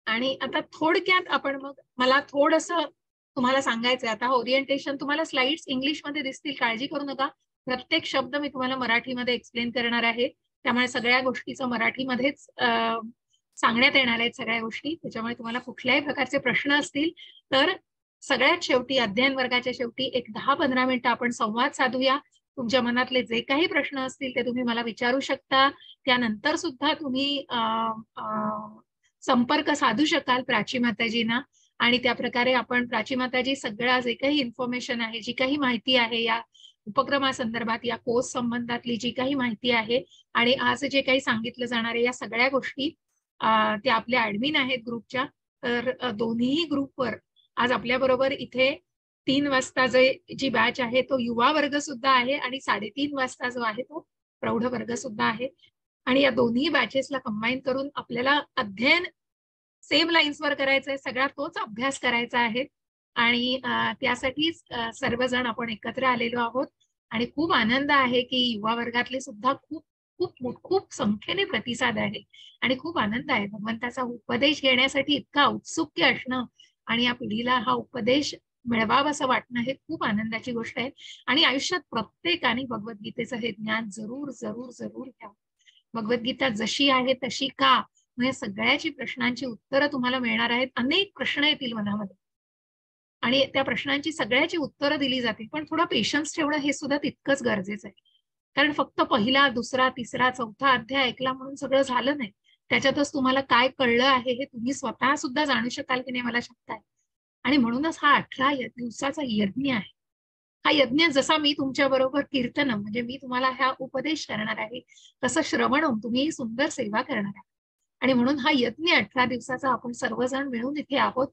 आणि आता थोडक्यात आपण मग मला थोडंसं तुम्हाला सांगायचंय. आता ओरिएंटेशन तुम्हाला स्लाइड्स इंग्लिशमध्ये दिसतील, काळजी करू नका. प्रत्येक शब्द मी तुम्हाला मराठीमध्ये एक्सप्लेन करणार आहे. त्यामुळे सगळ्या गोष्टीचं मराठीमध्येच सांगण्यात येणार आहेत सगळ्या गोष्टी. त्याच्यामुळे तुम्हाला कुठल्याही प्रकारचे प्रश्न असतील तर सगळ्यात शेवटी अध्ययन वर्गाच्या शेवटी एक 10-15 मिनिटं आपण संवाद साधूया. तुमच्या मनातले जे काही प्रश्न असतील ते तुम्ही मला विचारू शकता. त्यानंतर सुद्धा तुम्ही संपर्क साधू शकाल प्राची माताजींना आणि त्या प्रकारे आपण प्राची माताजी सगळ्या जे काही इन्फॉर्मेशन आहे, जी काही माहिती आहे या उपक्रमासंदर्भात, या कोर्स संबंधातली जी काही माहिती आहे आणि आज जे काही सांगितलं जाणार आहे या सगळ्या गोष्टी त्या आपल्या ऍडमिन आहेत ग्रुपच्या. तर दोन्ही ग्रुपवर आज आपल्या बरोबर इथे 3 वाजता जी बॅच आहे तो युवा वर्ग सुद्धा आहे आणि 3:30 वाजता जो आहे तो प्रौढ वर्ग सुद्धा आहे. आणि या दोन्ही बॅचेसला कंबाईन करून आपल्याला अध्ययन सेम लाईन्सवर करायचं आहे, सगळा तोच अभ्यास करायचा आहे. आणि त्यासाठीच सर्वजण आपण एकत्र आलेलो आहोत आणि खूप आनंद आहे की युवा वर्गातले सुद्धा खूप खूप खूप संख्येने प्रतिसाद आहे आणि खूप आनंद आहे. भगवंताचा उपदेश घेण्यासाठी इतका औत्सुक्य असणं आणि या पिढीला हा उपदेश मिळवावं असं वाटणं हे खूप आनंदाची गोष्ट आहे. आणि आयुष्यात प्रत्येकाने भगवद्गीतेचं हे ज्ञान जरूर जरूर जरूर घ्यावं. भगवद्गीता जशी आहे तशी का, म्हणजे सगळ्याची प्रश्नांची उत्तरं तुम्हाला मिळणार आहेत. अनेक प्रश्न येतील मनामध्ये आणि त्या प्रश्नांची सगळ्याची उत्तरं दिली जातील, पण थोडा पेशन्स ठेवणं हे सुद्धा तितकंच गरजेचं आहे. कारण फक्त पहिला, दुसरा, तिसरा, चौथा अध्याय ऐकला म्हणून सगळं झालं नाही. त्याच्यातच तुम्हाला काय कळलं आहे हे तुम्ही स्वतः सुद्धा जाणू शकाल की नाही मला शंका आहे. आणि म्हणूनच हा 18 दिवसाचा यज्ञ आहे. हा यज्ञ जसा मी तुमच्या बरोबर कीर्तनम म्हणजे मी तुम्हाला हा उपदेश करणार आहे, तसं श्रवणम तुम्ही सुंदर सेवा करणार आहे. आणि म्हणून हा यज्ञ 18 दिवसाचा आपण सर्वजण मिळून इथे आहोत.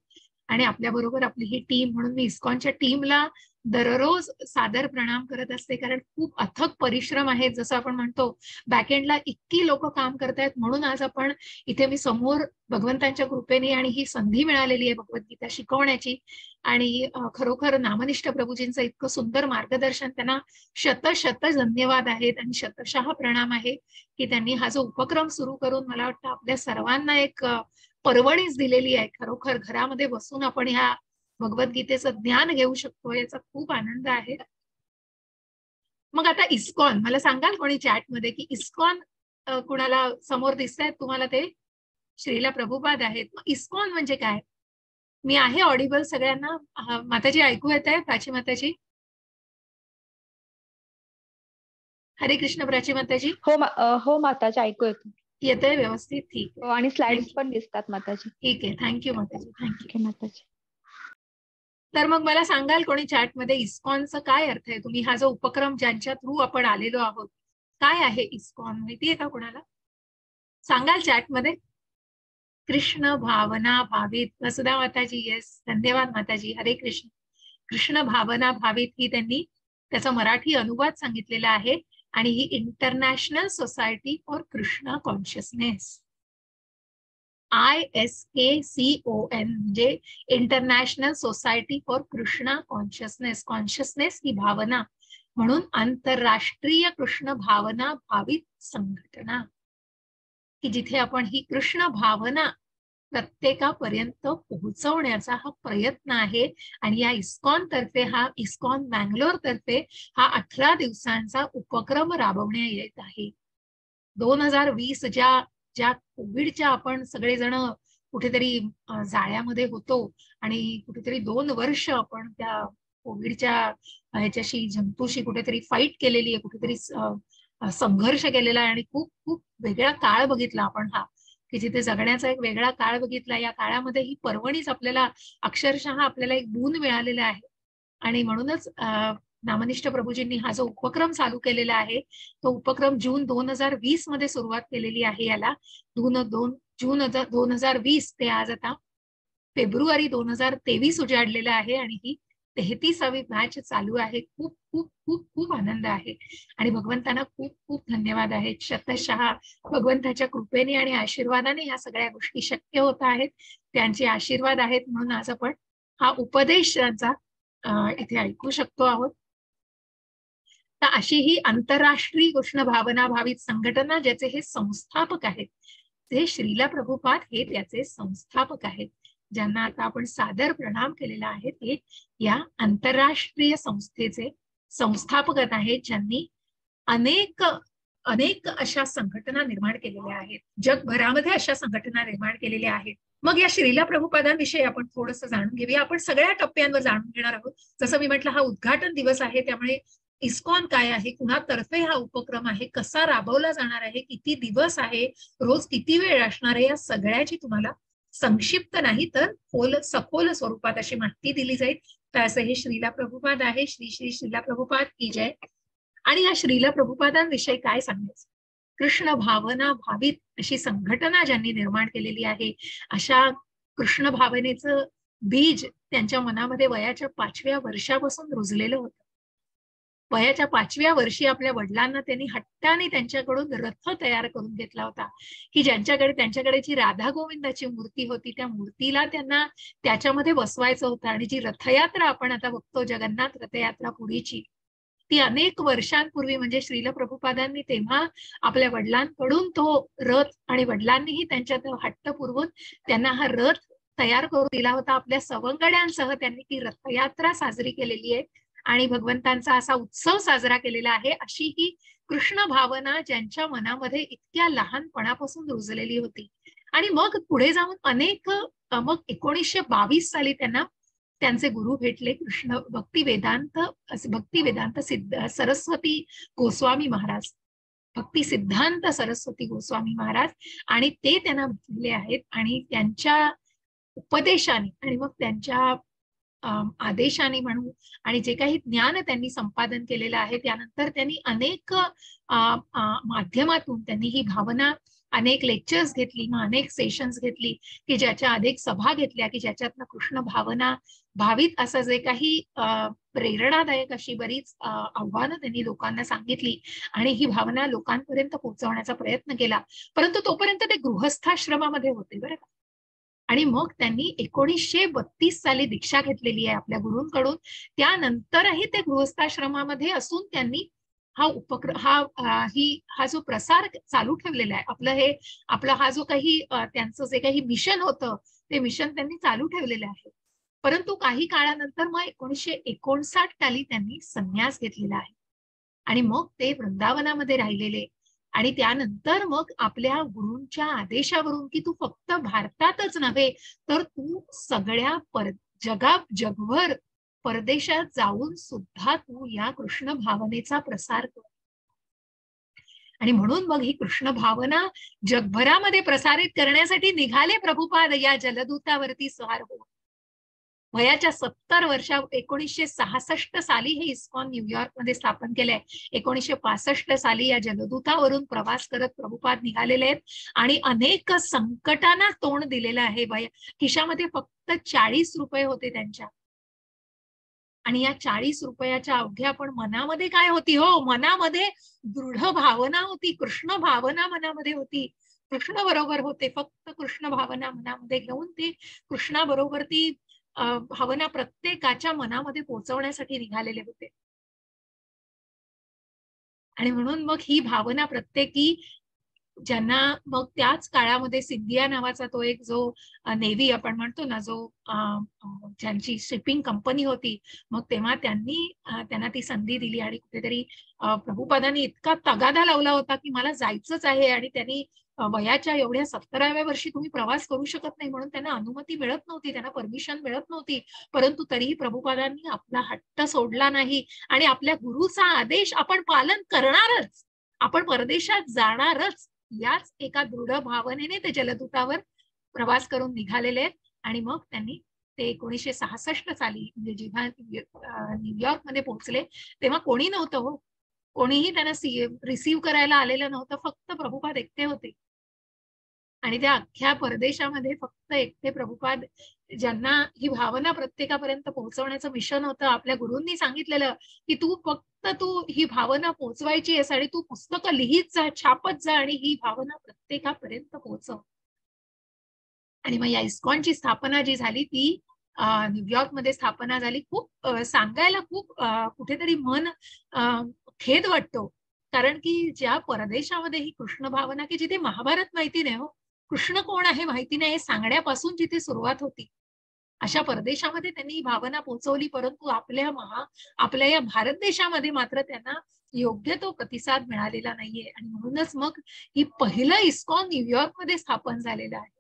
आणि आपल्या बरोबर आपली ही टीम, म्हणून मी इस्कॉनच्या टीमला दररोज सादर प्रणाम करत असते, कारण खूप अथक परिश्रम आहेत. जसं आपण म्हणतो बॅकएंडला इतकी लोक काम करतायत, म्हणून आज आपण इथे मी समोर भगवंतांच्या कृपेने आणि ही संधी मिळालेली आहे भगवद्गीता शिकवण्याची. आणि खरोखर नामनिष्ठ प्रभूजींचं इतकं सुंदर मार्गदर्शन, त्यांना शत धन्यवाद आहेत आणि शतशः प्रणाम आहे की त्यांनी हा जो उपक्रम सुरू करून मला वाटतं आपल्या सर्वांना एक पर्वणीच दिलेली आहे. खरोखर घरामध्ये बसून आपण ह्या भगवद्गीतेचं ज्ञान घेऊ शकतो, याचा खूप आनंद आहे. मग आता इस्कॉन, मला सांगाल कोणी चॅटमध्ये की इस्कॉन कुणाला समोर दिसत आहेत तुम्हाला? ते श्रीला प्रभुपाद आहेत. मग इस्कॉन म्हणजे काय? मी आहे ऑडिबल सगळ्यांना? माताजी ऐकू येत आहे? प्राची माताजी, हरे कृष्ण. प्राची माताजी हो माताजी, ऐकू येतो. येतंय व्यवस्थित? ठीक आहे. आणि स्लाइड्स पण दिसतात माताजी. ठीक आहे, थँक्यू माताजी, थँक्यू माताजी. तर मग मला सांगाल कोणी चॅटमध्ये इस्कॉनचा काय अर्थ आहे? तुम्ही हा जो उपक्रम ज्यांच्या थ्रू आपण आलेलो आहोत, काय आहे इस्कॉन, माहितीये का कोणाला? सांगाल चॅटमध्ये. कृष्ण भावना भावित, वसुधा माताजी, येस, धन्यवाद माताजी, हरे कृष्ण. कृष्ण भावना भावित ही त्यांनी त्याचा मराठी अनुवाद सांगितलेला आहे आणि ही international society for Krishna consciousness, ISKCON म्हणजे international society for Krishna consciousness. Consciousness ही भावना, म्हणून आंतरराष्ट्रीय कृष्ण भावना भावित संघटना, की जिथे आपण ही कृष्ण भावना प्रत्येकापर्यंत पोहोचवण्याचा हा प्रयत्न आहे. आणि या इस्कॉन तर्फे, हा इस्कॉन बँगलोर तर्फे हा 18 दिवसांचा उपक्रम राबवण्यात येत आहे. 2020 ज्या कोविडच्या आपण सगळेजण कुठेतरी जाळ्यामध्ये होतो आणि कुठेतरी 2 वर्ष आपण त्या कोविडच्या ह्याच्याशी, जंतूशी कुठेतरी फाईट केलेली आहे, कुठेतरी संघर्ष केलेला आहे आणि खूप खूप वेगळा काळ बघितला आपण, हा की जिथे जगण्याचा एक वेगळा काळ बघितला. या काळामध्ये ही पर्वणीच आपल्याला अक्षरशः आपल्याला एक बोon मिळालेला आहे. आणि म्हणूनच नामनिष्ठ प्रभूजींनी हा जो उपक्रम चालू केलेला आहे तो उपक्रम जून 2020 मध्ये सुरुवात केलेली आहे. याला जून 2020 ते आज आता फेब्रुवारी 2023 उजाडलेलं आहे आणि ही 33वी बॅच चालू आहे. खूप खूप खूप खूप आनंद आहे आणि भगवंतांना खूप खूप धन्यवाद आहेत. शतशः भगवंताच्या कृपेने आणि आशीर्वादाने या सगळ्या गोष्टी शक्य होत आहेत. त्यांचे आशीर्वाद आहेत म्हणून आज आपण हा उपदेश त्यांचा इथे ऐकू शकतो आहोत. तर अशी ही आंतरराष्ट्रीय कृष्ण भावना भावित संघटना, ज्याचे हे संस्थापक आहेत ते श्रीला प्रभुपाद हे त्याचे संस्थापक आहेत, ज्यांना आता आपण सादर प्रणाम केलेला आहे. ते या आंतरराष्ट्रीय संस्थेचे संस्थापक आहेत, ज्यांनी अनेक अनेक अशा संघटना निर्माण केलेल्या आहेत, जगभरामध्ये अशा संघटना निर्माण केलेल्या आहेत. मग या श्रीला प्रभुपादांविषयी आपण थोडंसं जाणून घेऊया. आपण सगळ्या टप्प्यांवर जाणून घेणार आहोत. जसं मी म्हटलं, हा उद्घाटन दिवस आहे, त्यामुळे इस्कॉन काय आहे, कुणातर्फे हा उपक्रम आहे, कसा राबवला जाणार आहे, किती दिवस आहे, रोज किती वेळ असणार आहे, या सगळ्याची तुम्हाला संक्षिप्त नाही तर सखोल स्वरूपात अशी माहिती दिली जाईल. तर असं हे श्रीला प्रभुपाद आहे. श्री श्री श्रीला प्रभुपाद की जय. आणि या श्रीला प्रभुपादांविषयी काय सांगायचं? कृष्ण भावना भावित अशी संघटना ज्यांनी निर्माण केलेली आहे, अशा कृष्ण भावनेचं बीज त्यांच्या मनामध्ये वयाच्या 5व्या वर्षापासून रुजलेलं होतं. वयाच्या 5व्या वर्षी आपल्या वडिलांना त्यांनी हट्टाने त्यांच्याकडून रथ तयार करून घेतला होता, की त्यांच्याकडे जी राधा गोविंदाची मूर्ती होती, त्या मूर्तीला त्यांना त्याच्यामध्ये बसवायचं होतं. आणि जी रथयात्रा आपण आता बघतो, जगन्नाथ रथयात्रा पुरीची, ती अनेक वर्षांपूर्वी म्हणजे श्रील प्रभुपादांनी तेव्हा आपल्या वडिलांकडून तो रथ, आणि वडिलांनीही त्यांच्यात हट्ट पुरवून त्यांना हा रथ तयार करून दिला होता. आपल्या सवंगड्यांसह त्यांनी ती रथयात्रा साजरी केलेली आहे आणि भगवंतांचा असा उत्सव साजरा केलेला आहे. अशी ही कृष्ण भावना ज्यांच्या मनामध्ये इतक्या लहानपणापासून रुजलेली होती. आणि मग पुढे जाऊन मग 1922 साली त्यांना त्यांचे गुरु भेटले, कृष्ण भक्ती वेदांत सिद्ध सरस्वती गोस्वामी महाराज, भक्ती सिद्धांत सरस्वती गोस्वामी महाराज. आणि ते त्यांना भेटलेले आहेत. आणि त्यांच्या उपदेशाने आणि मग त्यांच्या आदेशाने म्हणू, आणि जे काही ज्ञान त्यांनी संपादन केलेलं आहे, त्यानंतर त्यांनी अनेक माध्यमातून त्यांनी ही भावना, अनेक लेक्चर्स घेतली, मग अनेक सेशन्स घेतली, की ज्याच्या अनेक सभा घेतल्या, की ज्याच्यातनं कृष्ण भावना भावित असं जे काही प्रेरणादायक अशी बरीच आव्हानं त्यांनी लोकांना सांगितली आणि ही भावना लोकांपर्यंत पोहोचवण्याचा प्रयत्न केला. परंतु तोपर्यंत ते गृहस्थाश्रमामध्ये होते बरं का. आणि मग त्यांनी 1932 साली दीक्षा घेतलेली आहे आपल्या गुरूंकडून. त्यानंतरही ते गृहस्थाश्रमामध्ये असून त्यांनी हा जो प्रसार चालू ठेवलेला आहे, आपलं हा जो काही त्यांचं जे काही मिशन होतं, ते मिशन त्यांनी चालू ठेवलेलं आहे. परंतु काही काळानंतर मग 1959 साली त्यांनी संन्यास घेतलेला आहे आणि मग ते वृंदावनामध्ये राहिलेले. आणि त्यानंतर मग आपल्या गुरूंच्या आदेशावरून, की तू फक्त भारतातच नव्हे तर तू सगळ्या जगभर परदेशात जाऊन सुद्धा तू या कृष्ण भावनेचा प्रसार कर. आणि म्हणून मग ही कृष्ण भावना जगभरामध्ये प्रसारित करण्यासाठी निघाले प्रभुपाद या जलदूतावरती स्वार होऊन. वयाच्या 70 वर्षा 1966 साली हे इस्कॉन न्यूयॉर्कमध्ये स्थापन केलंय. 1965 साली या जलदूतावरून प्रवास करत प्रभुपाद निघालेले आहेत आणि अनेक संकटांना तोंड दिलेलं आहे. खिशामध्ये फक्त 40 रुपये होते त्यांच्या. आणि या 40 रुपयाच्या अवघ्या पण मनामध्ये काय होती? हो, मनामध्ये दृढ भावना होती, कृष्ण भावना मनामध्ये होती. कृष्ण बरोबर होते, फक्त कृष्ण भावना मनामध्ये घेऊन ते कृष्णाबरोबर ती भावना प्रत्येकाच्या मनामध्ये पोहोचवण्यासाठी निघालेले होते. आणि म्हणून मग ही भावना प्रत्येकी ज्यांना मग त्याच काळामध्ये सिंधिया नावाचा तो एक जो नेव्ही आपण म्हणतो ना, जो ज्यांची शिपिंग कंपनी होती, मग तेव्हा त्यांना ती संधी दिली आणि कुठेतरी प्रभुपादांनी इतका तगादा लावला होता की मला जायचंच आहे. आणि त्यांनी वयाच्या एवढ्या 17व्या वर्षी तुम्ही प्रवास करू शकत नाही म्हणून त्यांना अनुमती मिळत नव्हती, त्यांना परमिशन मिळत नव्हती. परंतु तरीही प्रभुपादांनी आपला हट्ट सोडला नाही आणि आपल्या गुरुचा आदेश आपण पालन करणारच, आपण परदेशात जाणारच, याच एका दृढ भावनेने ते जलदूतावर प्रवास करून निघालेले आहेत. आणि मग त्यांनी ते 1966 साली म्हणजे जेव्हा न्यूयॉर्कमध्ये पोहोचले तेव्हा कोणी नव्हतं हो, कोणीही त्यांना रिसीव्ह करायला आलेलं नव्हतं, फक्त प्रभुपाद एकटे होते. आणि त्या अख्ख्या परदेशामध्ये फक्त एकटे प्रभुपाद, ज्यांना ही भावना प्रत्येकापर्यंत पोहोचवण्याचं मिशन होतं. आपल्या गुरूंनी सांगितलेलं की तू ही भावना पोहोचवायची आहेस आणि तू पुस्तकं लिहित जा, छापत जा आणि ही भावना प्रत्येकापर्यंत पोहोचव. आणि मग या इस्कॉनची स्थापना जी झाली ती न्यूयॉर्कमध्ये स्थापना झाली. खूप सांगायला खूप कुठेतरी मन खेद वाटतो, कारण की ज्या परदेशामध्ये ही कृष्ण भावना, की जिथे महाभारत माहिती नाही हो, कृष्ण कोण आहे माहिती नाही हे सांगण्यापासून जिथे सुरुवात होती, अशा परदेशामध्ये त्यांनी ही भावना पोहोचवली, परंतु आपल्या या भारत देशामध्ये मात्र त्यांना योग्य तो प्रतिसाद मिळालेला नाहीये. आणि म्हणूनच मग ही पहिलं इस्कॉन न्यूयॉर्कमध्ये स्थापन झालेलं आहे.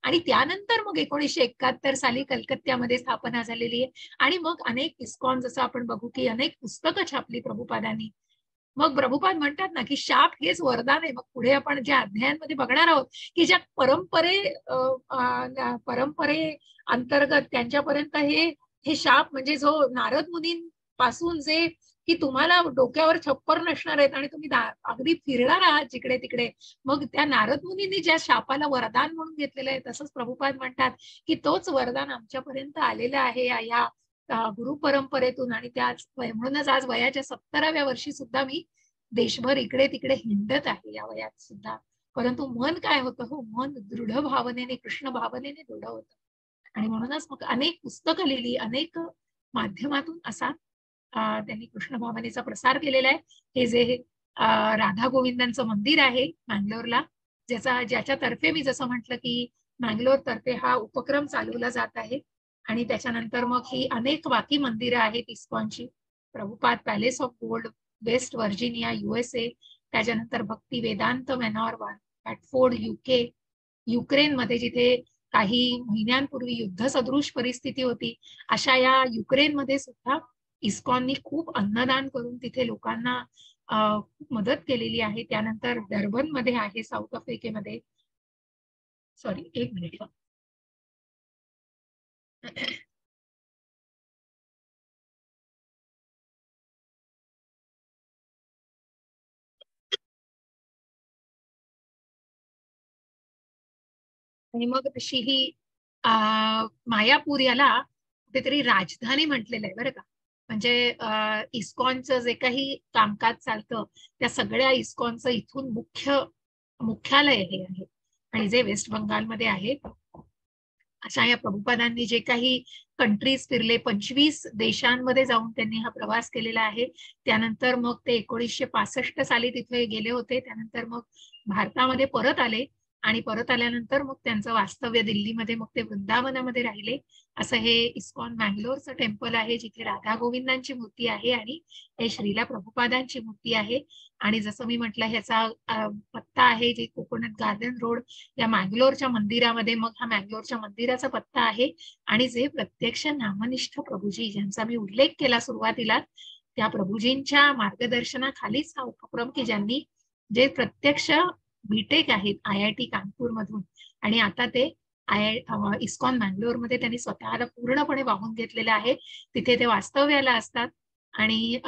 आणि त्यानंतर मग 1971 साली कलकत्त्यामध्ये स्थापना झालेली आहे. आणि मग अनेक इस्कॉन, जसं आपण बघू की अनेक पुस्तकं छापली प्रभुपादांनी. मग प्रभुपाद म्हणतात ना की शाप हेच वरदान आहे. मग पुढे आपण ज्या अध्यायांमध्ये बघणार आहोत की ज्या परंपरे अंतर्गत त्यांच्यापर्यंत हे हे शाप, म्हणजे जो नारद मुनींपासून जे की तुम्हाला डोक्यावर छप्पर नसणार आहेत आणि तुम्ही अगदी फिरणार आहात जिकडे तिकडे, मग त्या नारद मुनींनी ज्या शापाला वरदान म्हणून घेतलेलं आहे, तसंच प्रभुपाद म्हणतात की तोच वरदान आमच्यापर्यंत आलेला आहे या गुरु परंपरेतून. आणि म्हणूनच आज वयाच्या 70व्या वर्षी सुद्धा मी देशभर इकडे तिकडे हिंडत आहे या वयात सुद्धा. परंतु मन काय होतं, हो, मन दृढ भावनेने, कृष्ण भावनेने दृढ होतं. आणि म्हणूनच मग अनेक पुस्तकं लिहिली, अनेक माध्यमातून असा त्यांनी कृष्ण भावनेचा प्रसार केलेला आहे. हे जे राधा गोविंदांचं मंदिर आहे मँगलोरला, ज्याच्यातर्फे मी जसं म्हटलं की मँगलोर तर्फे हा उपक्रम चालवला जात आहे. आणि त्याच्यानंतर मग ही अनेक बाकी मंदिरं आहेत इस्कॉनची. Prabhupada palace of gold, West Virginia, USA. त्याच्यानंतर भक्ती वेदांत मॅनॉर, वॅटफोर्ड, UK. युक्रेनमध्ये जिथे काही महिन्यांपूर्वी युद्धसदृश परिस्थिती होती, अशा या युक्रेनमध्ये सुद्धा इस्कॉननी खूप अन्नदान करून तिथे लोकांना खूप मदत केलेली आहे. त्यानंतर डर्बन मध्ये आहे, साऊथ आफ्रिकेमध्ये. सॉरी, एक मिनिट. आणि मग तशी ही मायापूर याला कुठेतरी राजधानी म्हटलेलं आहे बरं का. म्हणजे इस्कॉनचं जे काही कामकाज चालतं त्या सगळ्या इस्कॉनचं इथून मुख्यालय हे आहे. आणि जे वेस्ट बंगालमध्ये आहे. अशा या प्रभुपादांनी जे काही कंट्रीज फिरले, 25 देशांमध्ये जाऊन त्यांनी हा प्रवास केलेला आहे. त्यानंतर मग ते 1965 साली तिथे गेले होते. त्यानंतर मग भारतामध्ये परत आले आणि परत आल्यानंतर मग त्यांचं वास्तव्य दिल्लीमध्ये, मग ते वृंदावनामध्ये राहिले. असं हे इस्कॉन मँगलोरचं टेम्पल आहे, जिथे राधा गोविंदांची मूर्ती आहे आणि हे श्रीला प्रभुपादांची मूर्ती आहे. आणि जसं मी म्हटलं, ह्याचा पत्ता आहे जे कोकोनट गार्डन रोड या मँगलोरच्या मंदिरामध्ये. मग हा मँगलोरच्या मंदिराचा पत्ता आहे. आणि जे प्रत्यक्ष नामनिष्ठ प्रभूजी, ज्यांचा मी उल्लेख केला सुरुवातीला, त्या प्रभूजींच्या मार्गदर्शनाखालीच हा उपक्रम, की ज्यांनी जे प्रत्यक्ष बीटेक आहेत IIT कानपूर मधून, आणि आता ते इस्कॉन मँगलोरमध्ये त्यांनी स्वतःला पूर्णपणे वाहून घेतलेलं आहे. तिथे ते वास्तव्याला असतात. आणि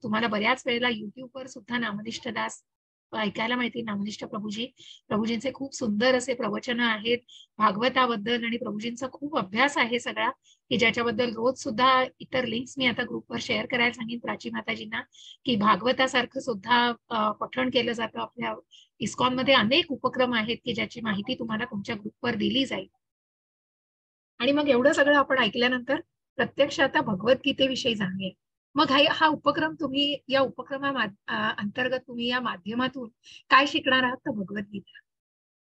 तुम्हाला बऱ्याच वेळेला युट्यूबवर सुद्धा नामनिष्ठ दास ऐकायला माहिती. नामनिष्ठ प्रभूजींचे खूप सुंदर असे प्रवचन आहेत भागवताबद्दल, आणि प्रभूजींचा खूप अभ्यास आहे सगळा, की ज्याच्याबद्दल रोज सुद्धा इतर लिंक्स मी आता ग्रुपवर शेअर करायला सांगेन प्राची माताजींना, की भागवतासारखं सुद्धा पठण केलं जातं. आपल्या इस्कॉनमध्ये अनेक उपक्रम आहेत की ज्याची माहिती तुम्हाला तुमच्या ग्रुपवर दिली जाईल. आणि मग एवढं सगळं आपण ऐकल्यानंतर प्रत्यक्ष आता भगवद्गीतेविषयी जाणूया. मग हा उपक्रम तुम्ही, या अंतर्गत तुम्ही या माध्यमातून काय शिकणार आहात? तर भगवद्गीता.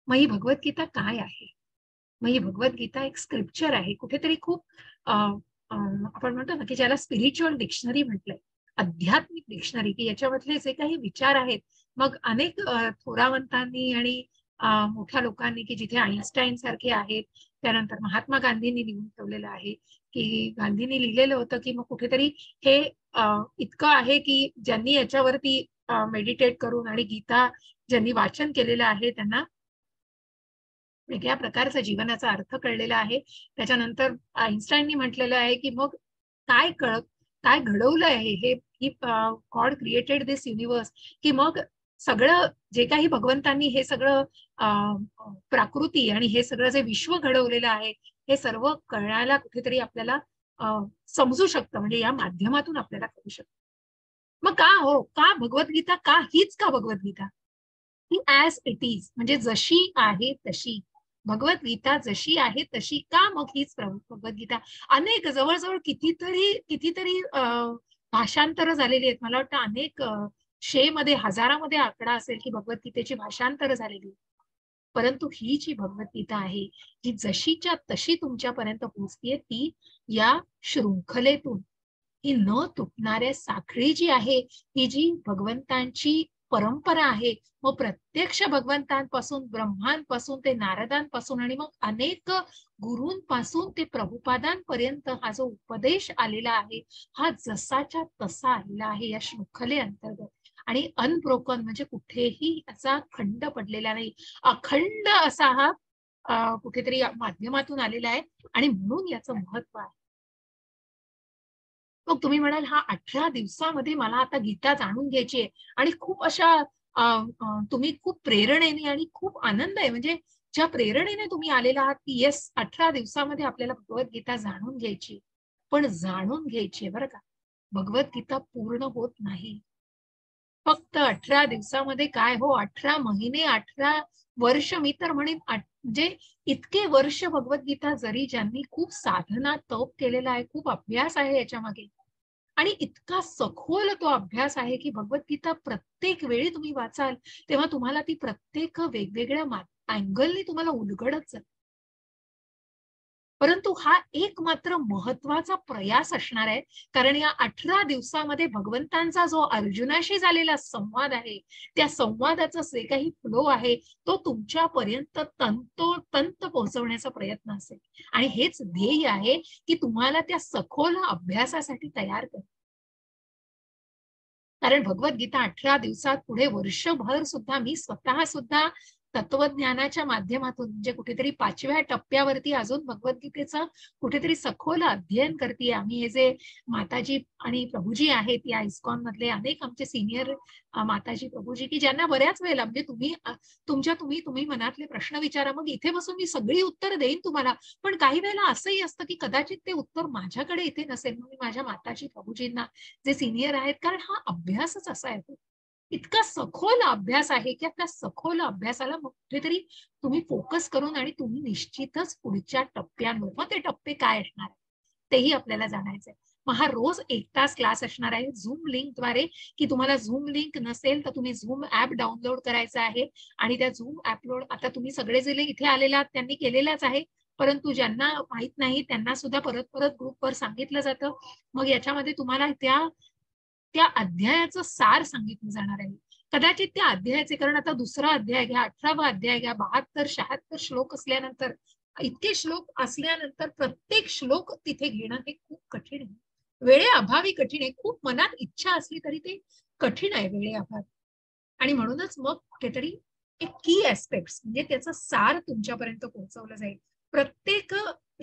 मग ही भगवद्गीता काय आहे? मग ही भगवद्गीता एक स्क्रिप्चर आहे, कुठेतरी खूप आपण म्हणतो ना की ज्याला स्पिरिच्युअल डिक्शनरी म्हटलंय, आध्यात्मिक डिक्शनरी, की याच्यामधले जे काही विचार आहेत, मग अनेक थोरावंतांनी आणि मोठ्या लोकांनी, की जिथे आईन्स्टाईन सारखे आहेत, त्यानंतर महात्मा गांधींनी लिहून ठेवलेलं आहे, की गांधींनी लिहिलेलं होतं की मग कुठेतरी हे इतकं आहे की ज्यांनी याच्यावरती मेडिटेट करून आणि गीता ज्यांनी वाचन केलेलं आहे त्यांना वेगळ्या प्रकारचा जीवनाचा अर्थ कळलेला आहे. त्याच्यानंतर आईन्स्टाईननी म्हटलेलं आहे की मग काय घडवलं आहे हे, गॉड क्रिएटेड दिस युनिवर्स, की मग सगळं जे काही भगवंतांनी हे सगळं प्राकृती आणि हे सगळं जे विश्व घडवलेलं आहे, हे सर्व कळायला कुठेतरी आपल्याला समजू शकतं, म्हणजे या माध्यमातून आपल्याला कळू शकतं. मग का भगवद्गीता, हीच का भगवद्गीता? ही ऍज इट इज, म्हणजे जशी आहे तशी भगवद्गीता, जशी आहे तशी का मग हीच भगवद्गीता? अनेक, जवळजवळ कितीतरी भाषांतर झालेली आहेत. मला वाटतं अनेक 100 मध्ये, हजारामध्ये आकडा असेल की भगवद्गीतेची भाषांतर झालेली. परंतु ही जी भगवद्गीता आहे जी जशीच्या तशी तुमच्यापर्यंत पोहोचतीये, ती या शृंखलेतून, ही न तुटणाऱ्या साखळी जी आहे, ही जी भगवंतांची परंपरा आहे, मग प्रत्यक्ष भगवंतांपासून, ब्रह्मांपासून ते नारदांपासून आणि मग अनेक गुरूंपासून ते प्रभुपादांपर्यंत हा जो उपदेश आलेला आहे, हा जसाच्या तसा आलेला आहे या शृंखले अंतर्गत. आणि अनब्रोकन म्हणजे कुठेही असा खंड पडलेला नाही, अखंड असा हा कुठेतरी माध्यमातून आलेला आहे. आणि म्हणून याचं महत्व आहे. मग तुम्ही म्हणाल, हा 18 दिवसामध्ये मला आता गीता जाणून घ्यायची आहे आणि खूप अशा तुम्ही खूप प्रेरणेने आणि खूप आनंद आहे, म्हणजे ज्या प्रेरणेने तुम्ही आलेला आहात की येस, 18 दिवसामध्ये आपल्याला भगवद्गीता जाणून घ्यायची. पण जाणून घ्यायची बरं का, भगवद्गीता पूर्ण होत नाही फक्त 18 दिवसामध्ये. काय हो, 18 महिने, 18 वर्ष, मी तर म्हणेन म्हणजे इतके वर्ष भगवद्गीता जरी ज्यांनी खूप साधना तप केलेला आहे, खूप अभ्यास आहे याच्या मागे, आणि इतका सखोल तो अभ्यास आहे की भगवद्गीता प्रत्येक वेळी तुम्ही वाचाल तेव्हा तुम्हाला ती प्रत्येक वेगवेगळ्या अँगलनी तुम्हाला उलगडत जाते. परंतु हा एक मात्र महत्वाचा प्रयास असणार आहे, कारण या 18 दिवसामध्ये भगवंतांचा जो अर्जुनाशी झालेला संवाद आहे, त्या संवादाचा जे काही फ्लो आहे, तो तुमच्यापर्यंत तंतोतंत पोहोचवण्याचा प्रयत्न असेल. आणि हेच ध्येय आहे की तुम्हाला त्या सखोल अभ्यासासाठी तयार कर. कारण भगवद्गीता 18 दिवसात पुढे वर्षभर सुद्धा मी स्वतः सुद्धा तत्वज्ञानाच्या माध्यमातून, म्हणजे कुठेतरी 5व्या टप्प्यावरती अजून भगवद्गीतेचं कुठेतरी सखोल अध्ययन करते. आम्ही हे जे माताजी आणि प्रभूजी आहेत या इस्कॉन मधले अनेक आमचे सिनियर माताजी प्रभूजी, की ज्यांना बऱ्याच वेळेला म्हणजे तुम्ही मनातले प्रश्न विचारा, मग इथे बसून मी सगळी उत्तर देईन तुम्हाला. पण काही वेळेला असंही असतं की कदाचित ते उत्तर माझ्याकडे इथे नसेल, मग मी माझ्या माताजी प्रभूजींना जे सिनियर आहेत, कारण हा अभ्यासच असा आहे, इतका सखोल अभ्यास आहे की त्या सखोल अभ्यासाला मग कुठेतरी तुम्ही फोकस करून आणि तुम्ही निश्चितच पुढच्या टप्प्यांवर, मग ते टप्पे काय असणार तेही आपल्याला जाणायचंय. मग हा रोज 1 तास क्लास असणार आहे झूम लिंकद्वारे, की तुम्हाला झूम लिंक नसेल तर तुम्ही झूम ऍप डाउनलोड करायचं आहे. आणि त्या झूम ऍपलोड आता तुम्ही सगळे जे इथे आलेला त्यांनी केलेलाच आहे, परंतु ज्यांना माहित नाही त्यांना सुद्धा परत परत ग्रुपवर सांगितलं जातं. मग याच्यामध्ये तुम्हाला त्या त्या अध्यायाचं सार सांगितलं जाणार आहे. कदाचित त्या अध्यायाचे, कारण आता दुसरा अध्याय घ्या, 18वा अध्याय घ्या, 72-76 श्लोक असल्यानंतर, इतके श्लोक असल्यानंतर प्रत्येक श्लोक तिथे घेणं हे खूप कठीण आहे. वेळेअभावी कठीण आहे. खूप मनात इच्छा असली तरी ते कठीण आहे वेळेअभावी. आणि म्हणूनच मग कुठेतरी एक की ऍस्पेक्ट म्हणजे त्याचा सार तुमच्यापर्यंत पोहोचवलं जाईल. प्रत्येक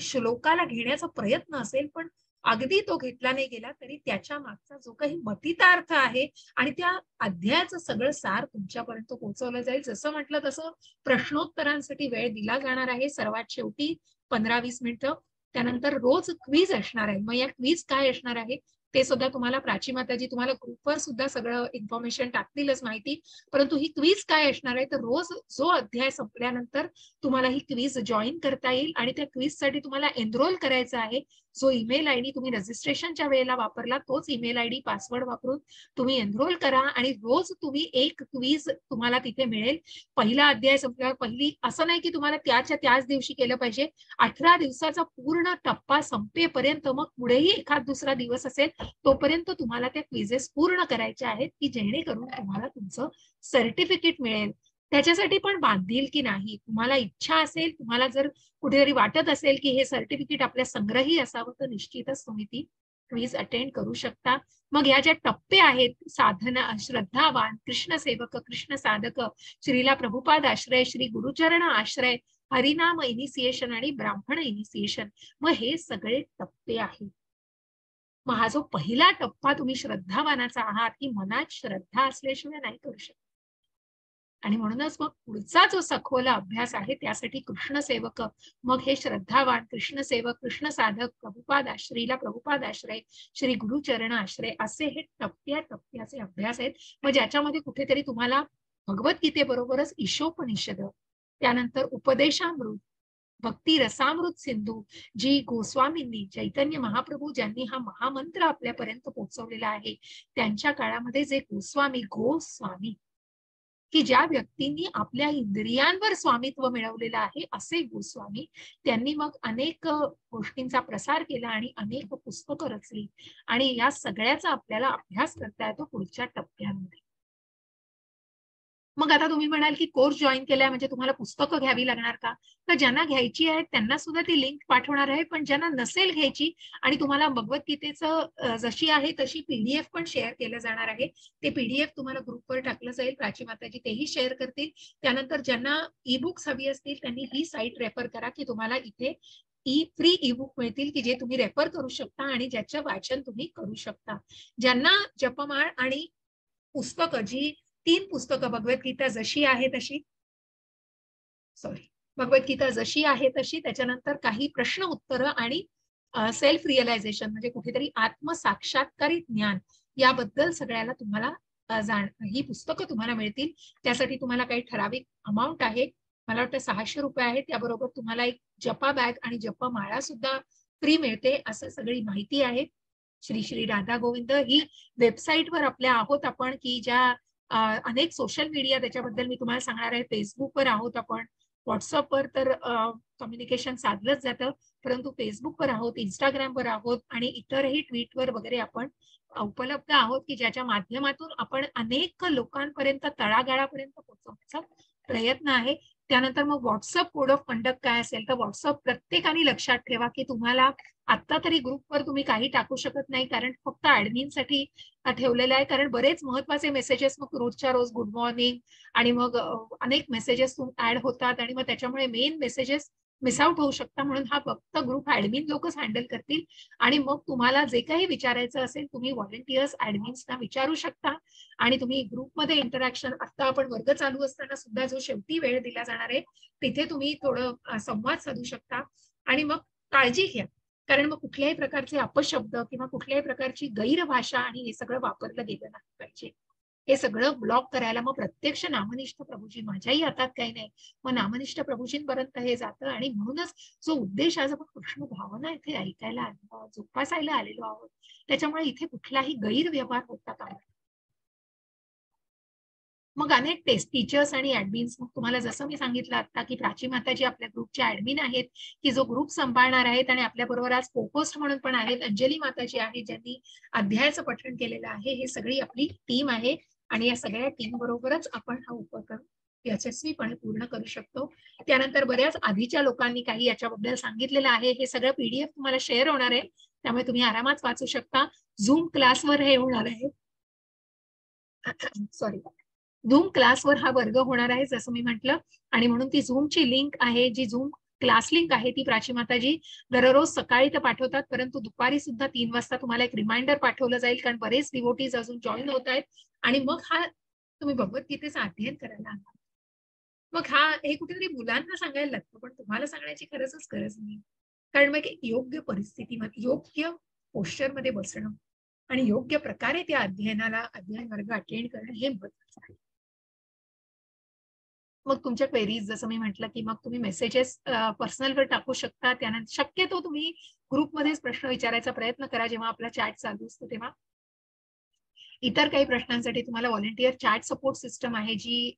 श्लोकाला घेण्याचा प्रयत्न असेल, पण अगदी तो घेतला नाही गेला तरी त्याच्या मागचा जो काही मतितार्थ आहे आणि त्या अध्यायाचं सगळं सार तुमच्यापर्यंत पोहोचवलं जाईल. जसं म्हटलं तसं प्रश्नोत्तरांसाठी वेळ दिला जाणार आहे सर्वात शेवटी 15-20 मिनिटं. त्यानंतर रोज क्विज असणार आहे. मग या क्विज काय असणार आहे ते सुद्धा तुम्हाला प्राची माताजी तुम्हाला ग्रुपवर सुद्धा सगळं इन्फॉर्मेशन टाकतीलच माहिती. परंतु ही क्विज काय असणार आहे, तर रोज जो अध्याय संपल्यानंतर तुम्हाला ही क्विज जॉईन करता येईल आणि त्या क्विज साठी तुम्हाला एनरोल करायचं आहे. जो ईमेल आयडी तुम्ही रजिस्ट्रेशनच्या वेळेला वापरला तोच ईमेल आयडी पासवर्ड वापरून तुम्ही एनरोल करा आणि रोज तुम्ही एक क्विज तुम्हाला तिथे मिळेल. पहिला अध्याय संपल्यावर पहिली, असं नाही की तुम्हाला त्याच दिवशी केलं पाहिजे. 18 दिवसाचा पूर्ण टप्पा संपेपर्यंत, मग पुढेही एखाद दुसरा दिवस असेल तोपर्यंत तुम्हाला त्या क्विजेस पूर्ण करायच्या आहेत, की जेणेकरून तुम्हाला तुमचं सर्टिफिकेट मिळेल. त्याच्यासाठी पण बांधील की नाही, तुम्हाला इच्छा असेल, तुम्हाला जर कुठेतरी वाटत असेल की हे सर्टिफिकेट आपल्या संग्रही असावं, तर निश्चितच तुम्ही ती क्विज अटेंड करू शकता. मग ह्या ज्या टप्पे आहेत, साधना, श्रद्धावान, कृष्ण सेवक, कृष्ण साधक, श्रीला प्रभुपाद आश्रय, श्री गुरुचरण आश्रय, हरिनाम इनिशिएशन आणि ब्राह्मण इनिशिएशन, मग हे सगळे टप्पे आहेत. मग हा जो पहिला टप्पा तुम्ही श्रद्धावानाचा आहात, की मनात श्रद्धा असल्याशिवाय नाही करू शकत. आणि म्हणूनच मग पुढचा जो सखोल अभ्यास आहे त्यासाठी कृष्ण सेवक, मग हे श्रद्धावान, कृष्ण सेवक, कृष्ण साधक, प्रभुपाद आश्रयला प्रभुपाद आश्रय, श्री गुरुचरण आश्रय, असे हे टप्प्याचे अभ्यास आहेत. मग ज्याच्यामध्ये कुठेतरी तुम्हाला भगवद्गीतेबरोबरच ईशोपनिषद, त्यानंतर उपदेशामृत, भक्ती रसामृत सिंधू, जी गोस्वामींनी, चैतन्य महाप्रभू ज्यांनी हा महामंत्र आपल्यापर्यंत पोहोचवलेला आहे, त्यांच्या काळामध्ये जे गोस्वामी की ज्या व्यक्तींनी आपल्या इंद्रियांवर स्वामित्व मिळवलेलं आहे असे गोस्वामी, त्यांनी मग अनेक गोष्टींचा प्रसार केला आणि अनेक पुस्तकं रचली आणि या सगळ्याचा आपल्याला अभ्यास करता येतो पुढच्या टप्प्यांमध्ये. मग आता तुम्ही म्हणाल की कोर्स जॉईन केलाय म्हणजे तुम्हाला पुस्तकं घ्यावी लागणार का? तर ज्यांना घ्यायची आहे त्यांना सुद्धा ती लिंक पाठवणार आहे, पण ज्यांना नसेल घ्यायची आणि तुम्हाला भगवद्गीतेचं जशी आहे तशी पीडीएफ पण शेअर केलं जाणार आहे. ते पीडीएफ तुम्हाला ग्रुपवर टाकलं जाईल, प्राची माताजी तेही शेअर करतील. त्यानंतर ज्यांना ई बुक्स हवी असतील त्यांनी ही साईट रेफर करा की तुम्हाला इथे फ्री ई बुक मिळतील की जे तुम्ही रेफर करू शकता आणि ज्याचं वाचन तुम्ही करू शकता. ज्यांना जपमाळ आणि पुस्तकं जी 3 पुस्तकं भगवद्गीता जशी आहे तशी, भगवद्गीता जशी आहे तशी, त्याच्यानंतर काही प्रश्न उत्तरं आणि सेल्फ रिअलायझेशन म्हणजे कुठेतरी आत्मसाक्षात्कारी ज्ञान याबद्दल सगळ्याला तुम्हाला ही पुस्तकं तुम्हाला मिळतील. त्यासाठी तुम्हाला काही ठराविक अमाऊंट आहे, मला वाटतं 600 रुपये आहे. त्याबरोबर तुम्हाला एक जपा बॅग आणि जपा माळा सुद्धा फ्री मिळते, असं सगळी माहिती आहे. श्री श्री राधा गोविंद ही वेबसाईटवर आपल्या आहोत आपण, की ज्या अनेक सोशल मीडिया त्याच्याबद्दल मी तुम्हाला सांगणार आहे. फेसबुकवर आहोत आपण, व्हॉट्सअपवर तर कम्युनिकेशन साधलंच जातं, परंतु फेसबुकवर आहोत, इंस्टाग्रामवर आहोत आणि इतरही ट्विटवर वगैरे आपण उपलब्ध आहोत, की ज्याच्या माध्यमातून आपण अनेक लोकांपर्यंत तळागाळापर्यंत पोहोचवण्याचा प्रयत्न आहे. त्यानंतर मग व्हॉट्सअप कोड ऑफ कंडक्ट काय असेल तर व्हॉट्सअप प्रत्येकाने लक्षात ठेवा की तुम्हाला आता तरी ग्रुपवर तुम्ही काही टाकू शकत नाही, कारण फक्त ऍडमिनसाठी ठेवलेलं आहे. कारण बरेच महत्वाचे मेसेजेस मग रोजच्या रोज गुड मॉर्निंग आणि मग अनेक मेसेजेस ऍड होतात आणि मग त्याच्यामुळे मेन मेसेजेस मिस आउट होऊ शकता. म्हणून हा फक्त ग्रुप ऍडमिन लोकच हँडल करतील आणि मग तुम्हाला जे काही विचारायचं असेल तुम्ही व्हॉलंटियर्स ऍडमिन्सना विचारू शकता आणि तुम्ही ग्रुपमध्ये इंटरॅक्शन, आता आपण वर्ग चालू असताना सुद्धा जो शेवटी वेळ दिला जाणार आहे तिथे तुम्ही थोडं संवाद साधू शकता. आणि मग काळजी घ्या, कारण मग कुठल्याही प्रकारचे अपशब्द किंवा कुठल्याही प्रकारची गैरभाषा आणि हे सगळं वापरलं गेलं नाही पाहिजे. हे सगळं ब्लॉक करायला मग प्रत्यक्ष नामनिष्ठ प्रभूजी, माझ्याही हातात काही नाही, मग नामनिष्ठ प्रभूजींपर्यंत हे जातं. आणि म्हणूनच जो उद्देश आज आपण कृष्ण भावना इथे ऐकायला आलेलो आहोत, जोपासायला आलेलो आहोत, त्याच्यामुळे इथे कुठलाही गैरव्यवहार होता कामा नये. मग अनेक टीचर्स आणि ऍडमिन्स, मग तुम्हाला जसं मी सांगितलं आता की प्राची माताजी आपल्या ग्रुपच्या ऍडमिन आहेत, की जो ग्रुप सांभाळणार आहेत आणि आपल्या बरोबर आज कोहोस्ट म्हणून पण आहेत अंजली माताजी आहेत, ज्यांनी अध्यायाचं पठण केलेलं आहे. हे सगळी आपली टीम आहे आणि या सगळ्या टीम बरोबरच आपण हा उपक्रम यशस्वीपणे पूर्ण करू शकतो. त्यानंतर बऱ्याच आधीच्या लोकांनी काही याच्याबद्दल सांगितलेलं आहे. हे सगळं पीडीएफ तुम्हाला शेअर होणार आहे, त्यामुळे तुम्ही आरामात वाचू शकता. झूम क्लासवर हे होणार आहे, सॉरी, झूम क्लासवर हा वर्ग होणार आहे जसं मी म्हटलं. आणि म्हणून ती झूमची लिंक आहे, जी झूम क्लास लिंक आहे ती प्राची माताजी दररोज सकाळी तर पाठवतात, परंतु दुपारी सुद्धा 3 वाजता तुम्हाला एक रिमाइंडर पाठवलं जाईल, कारण बरेच डिवोटीज अजून जॉईन होत आहेत आणि मग हा तुम्ही भगवद्गीतेचं अध्ययन करायला हवं. मग हे कुठेतरी मुलांना सांगायला लागतं, पण तुम्हाला सांगण्याची खरंच गरज नाही, कारण मग योग्य परिस्थितीमध्ये योग्य पोश्चरमध्ये बसणं आणि योग्य प्रकारे त्या अध्ययन वर्ग अटेंड करणं हे महत्वाचं आहे. मग तुमच्या क्वेरीज जसं मी म्हटलं की मग तुम्ही मेसेजेस पर्सनलवर टाकू शकता. त्यानंतर शक्यतो तुम्ही ग्रुपमध्येच प्रश्न विचारायचा प्रयत्न करा जेव्हा आपला चॅट चालू असतो तेव्हा. इतर काही प्रश्नांसाठी तुम्हाला व्हॉलंटियर चॅट सपोर्ट सिस्टम आहे, जी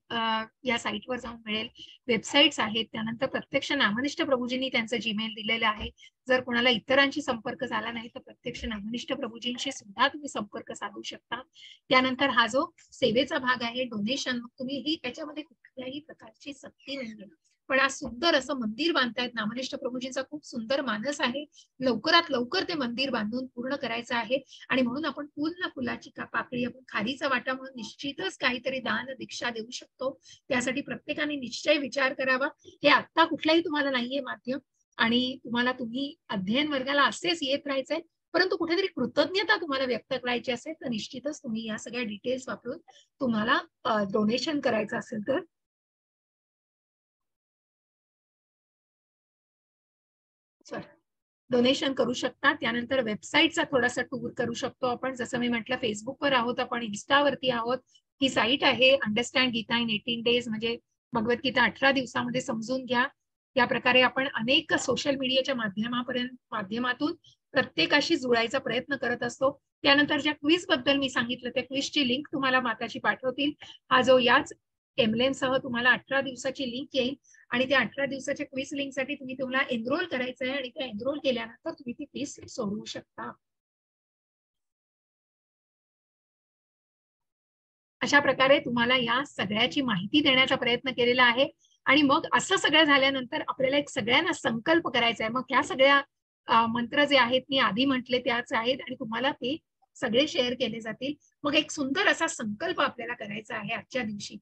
या साईटवर जाऊन मिळेल. वेबसाईट्स आहेत, त्यानंतर प्रत्यक्ष नामनिष्ठ प्रभूजींनी त्यांचं जीमेल दिलेलं आहे. जर कोणाला इतरांशी संपर्क झाला नाही तर प्रत्यक्ष नामनिष्ठ प्रभूजींशी सुद्धा तुम्ही संपर्क साधू शकता. त्यानंतर हा जो सेवेचा भाग आहे डोनेशन, तुम्ही ही त्याच्यामध्ये कुठल्याही प्रकारची सक्ती नाहीये, पण आज सुंदर असं मंदिर बांधतायत. नामनिष्ठ प्रभूजींचा खूप सुंदर मानस आहे, लवकरात लवकर ते मंदिर बांधून पूर्ण करायचं आहे. आणि म्हणून आपण फुल ना फुलाची पाकळी, आपण खारीचा वाटा म्हणून निश्चितच काहीतरी दान दीक्षा देऊ शकतो. त्यासाठी प्रत्येकाने निश्चय विचार करावा. हे आता कुठलाही तुम्हाला नाहीये माध्यम आणि तुम्ही अध्ययन वर्गाला असेच येत राहायचंय, परंतु कुठेतरी कृतज्ञता तुम्हाला व्यक्त करायची असेल तर निश्चितच तुम्ही या सगळ्या डिटेल्स वापरून तुम्हाला डोनेशन करायचं असेल तर डोनेशन करू शकता. त्यानंतर वेबसाईटचा थोडासा टूर करू शकतो आपण. जसं मी म्हटलं फेसबुकवर आहोत आपण, इन्स्टावरती आहोत. ही साईट आहे अंडरस्टँड गीता इन 18 डेज, म्हणजे भगवद्गीता 18 दिवसामध्ये समजून घ्या. या प्रकारे आपण अनेक सोशल मीडियाच्या माध्यमातून प्रत्येकाशी जुळायचा प्रयत्न करत असतो. त्यानंतर ज्या क्विज बद्दल मी सांगितलं त्या क्विजची लिंक तुम्हाला माताजी पाठवतील. हा जो याच एमलेन सह तुम्हाला 18 दिवसाची लिंक येईल आणि त्या 18 दिवसाच्या क्विज लिंक साठी तुम्ही तुम्हाला एनरोल करायचं आहे आणि त्या एनरोल केल्यानंतर तुम्ही ती फीस सोडवू शकता. अशा प्रकारे तुम्हाला या सगळ्याची माहिती देण्याचा प्रयत्न केलेला आहे. आणि मग असं सगळं झाल्यानंतर आपल्याला एक सगळ्यांना संकल्प करायचा आहे. मग ह्या सगळ्या मंत्र जे आहेत मी आधी म्हटले त्याच आहेत आणि तुम्हाला ते सगळे शेअर केले जातील. मग एक सुंदर असा संकल्प आपल्याला करायचा आहे आजच्या दिवशी.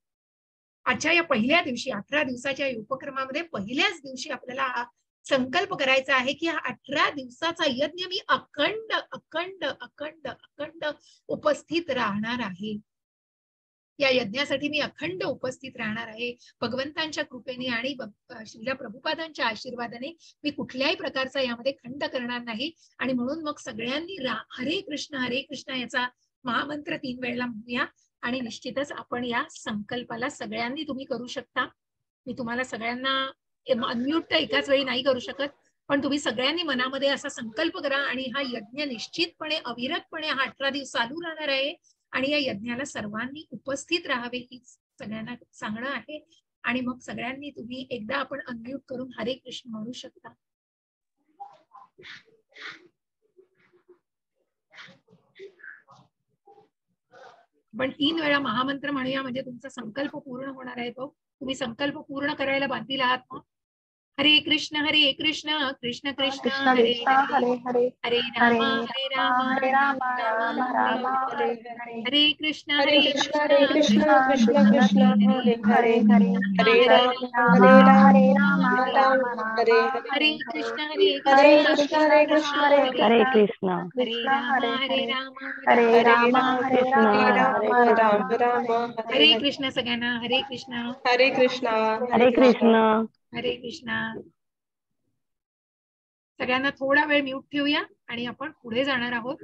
आजच्या या पहिल्या दिवशी 18 दिवसाच्या उपक्रमामध्ये पहिल्याच दिवशी आपल्याला हा संकल्प करायचा आहे की हा 18 दिवसाचा यज्ञ मी अखंड अखंड अखंड अखंड उपस्थित राहणार आहे. या यज्ञासाठी मी अखंड उपस्थित राहणार आहे. भगवंतांच्या कृपेने आणि श्रील प्रभुपादांच्या आशीर्वादाने मी कुठल्याही प्रकारचा यामध्ये खंड करणार नाही. आणि म्हणून मग सगळ्यांनी हरे कृष्ण याचा महामंत्र 3 वेळेला म्हणूया. आणि निश्चितच आपण या संकल्पाला सगळ्यांनी तुम्ही करू शकता. मी तुम्हाला सगळ्यांना अनम्यूट तर एकाच वेळी नाही करू शकत, पण तुम्ही सगळ्यांनी मनामध्ये असा संकल्प करा आणि हा यज्ञ निश्चितपणे अविरतपणे हा 18 दिवस चालू राहणार आहे. आणि या यज्ञाला सर्वांनी उपस्थित राहावे ही सगळ्यांना सांगणं आहे. आणि मग सगळ्यांनी तुम्ही एकदा आपण अनम्यूट करून हरे कृष्ण म्हणू शकता. पण 3 वेळा महामंत्र म्हणूया म्हणजे तुमचा संकल्प पूर्ण होणार आहे. तो तुम्ही संकल्प पूर्ण करायला बांधील आहात ना. हरे कृष्ण कृष्ण कृष्ण हरे हरे हरे हरे राम हरे राम राम राम हरे हरे हरे कृष्ण कृष्ण कृष्ण कृष्ण कृष्ण हरे हरे हरे राम हरे राम राम हरे हरे कृष्ण हरे कृष्ण हरे कृष्ण हरे राम हरे हरे राम राम हरे राम राम राम हरे कृष्ण सगळ्यांना हरे कृष्ण हरे कृष्ण हरे कृष्ण हरे कृष्ण. सगळ्यांना थोडा वेळ म्यूट ठेवूया आणि आपण पुढे जाणार आहोत.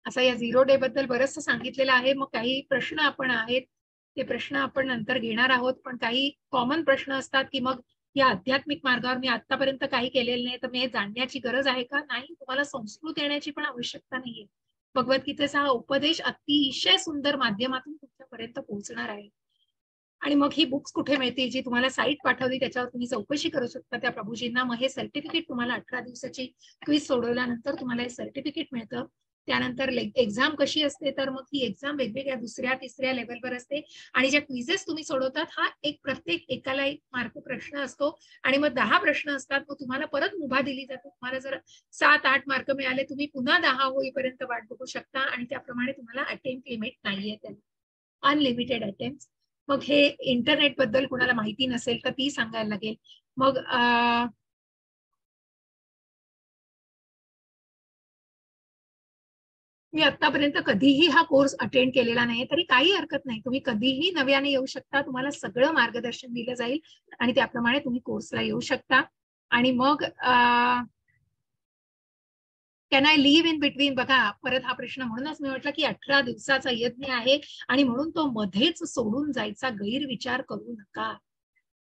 असं या 0 डे बद्दल बरंचसं सांगितलेलं आहे. मग काही प्रश्न आपण आहेत ते प्रश्न आपण नंतर घेणार आहोत. पण काही कॉमन प्रश्न असतात की मग या आध्यात्मिक मार्गावर मी आतापर्यंत काही केलेलं नाही तर मी हे जाणण्याची गरज आहे का? नाही, तुम्हाला संस्कृत येण्याची पण आवश्यकता नाहीये. भगवद्गीतेचा हा उपदेश अतिशय सुंदर माध्यमातून तुमच्यापर्यंत पोहोचणार आहे. आणि मग ही बुक्स कुठे मिळतील जी तुम्हाला साईट पाठवली त्याच्यावर तुम्ही चौकशी करू शकता त्या प्रभूजींना. मग हे सर्टिफिकेट तुम्हाला 18 दिवसाची क्विज सोडवल्यानंतर तुम्हाला हे सर्टिफिकेट मिळतं. त्यानंतर एक्झाम कशी असते तर मग ही एक्झाम वेगवेगळ्या 2ऱ्या 3ऱ्या लेवलवर असते. आणि ज्या क्विजेस तुम्ही सोडवतात हा प्रत्येक एकाला 1 मार्क प्रश्न असतो. आणि मग 10 प्रश्न असतात. मग तुम्हाला परत मुभा दिली जाते. तुम्हाला जर 7-8 मार्क मिळाले तुम्ही पुन्हा 10 होईपर्यंत वाट बघू शकता. आणि त्याप्रमाणे तुम्हाला अटेम्प्ट लिमिट नाहीये त्याला, अनलिमिटेड अटेम्प्ट. मग हे इंटरनेट बद्दल कुणाला माहिती नसेल तर ती सांगायला लागेल. मग मी आतापर्यंत कधीही हा कोर्स अटेंड केलेला नाही तरी काही हरकत नाही. तुम्ही कधीही नव्याने येऊ शकता. तुम्हाला सगळं मार्गदर्शन दिलं जाईल आणि त्याप्रमाणे तुम्ही कोर्सला येऊ शकता. आणि मग can I live in between? बघा परत हा प्रश्न. म्हणूनच मी म्हटलं की 18 दिवसाचा यज्ञ आहे आणि म्हणून तो मध्येच सोडून जायचा गैरविचार करू नका.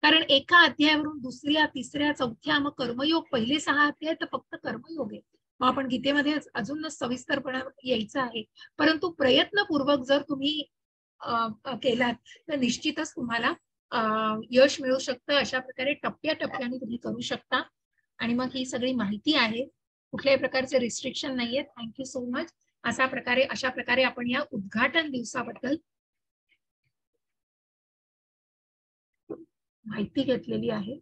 कारण एका अध्यायावरून 2ऱ्या 3ऱ्या 4थ्या मग कर्मयोग पहिले 6 अध्याय तर फक्त कर्मयोग आहे. मग आपण गीतेमध्ये अजून सविस्तरपणे यायचं आहे. परंतु प्रयत्नपूर्वक जर तुम्ही केलात तर निश्चितच तुम्हाला यश मिळू शकतं. अशा प्रकारे टप्प्याटप्प्याने तुम्ही करू शकता. आणि मग ही सगळी माहिती आहे. कुठल्याही प्रकारचे रिस्ट्रिक्शन नाहीये. Thank you so much. अशा प्रकारे आपण या उद्घाटन दिवसाबद्दल माहिती घेतलेली आहे.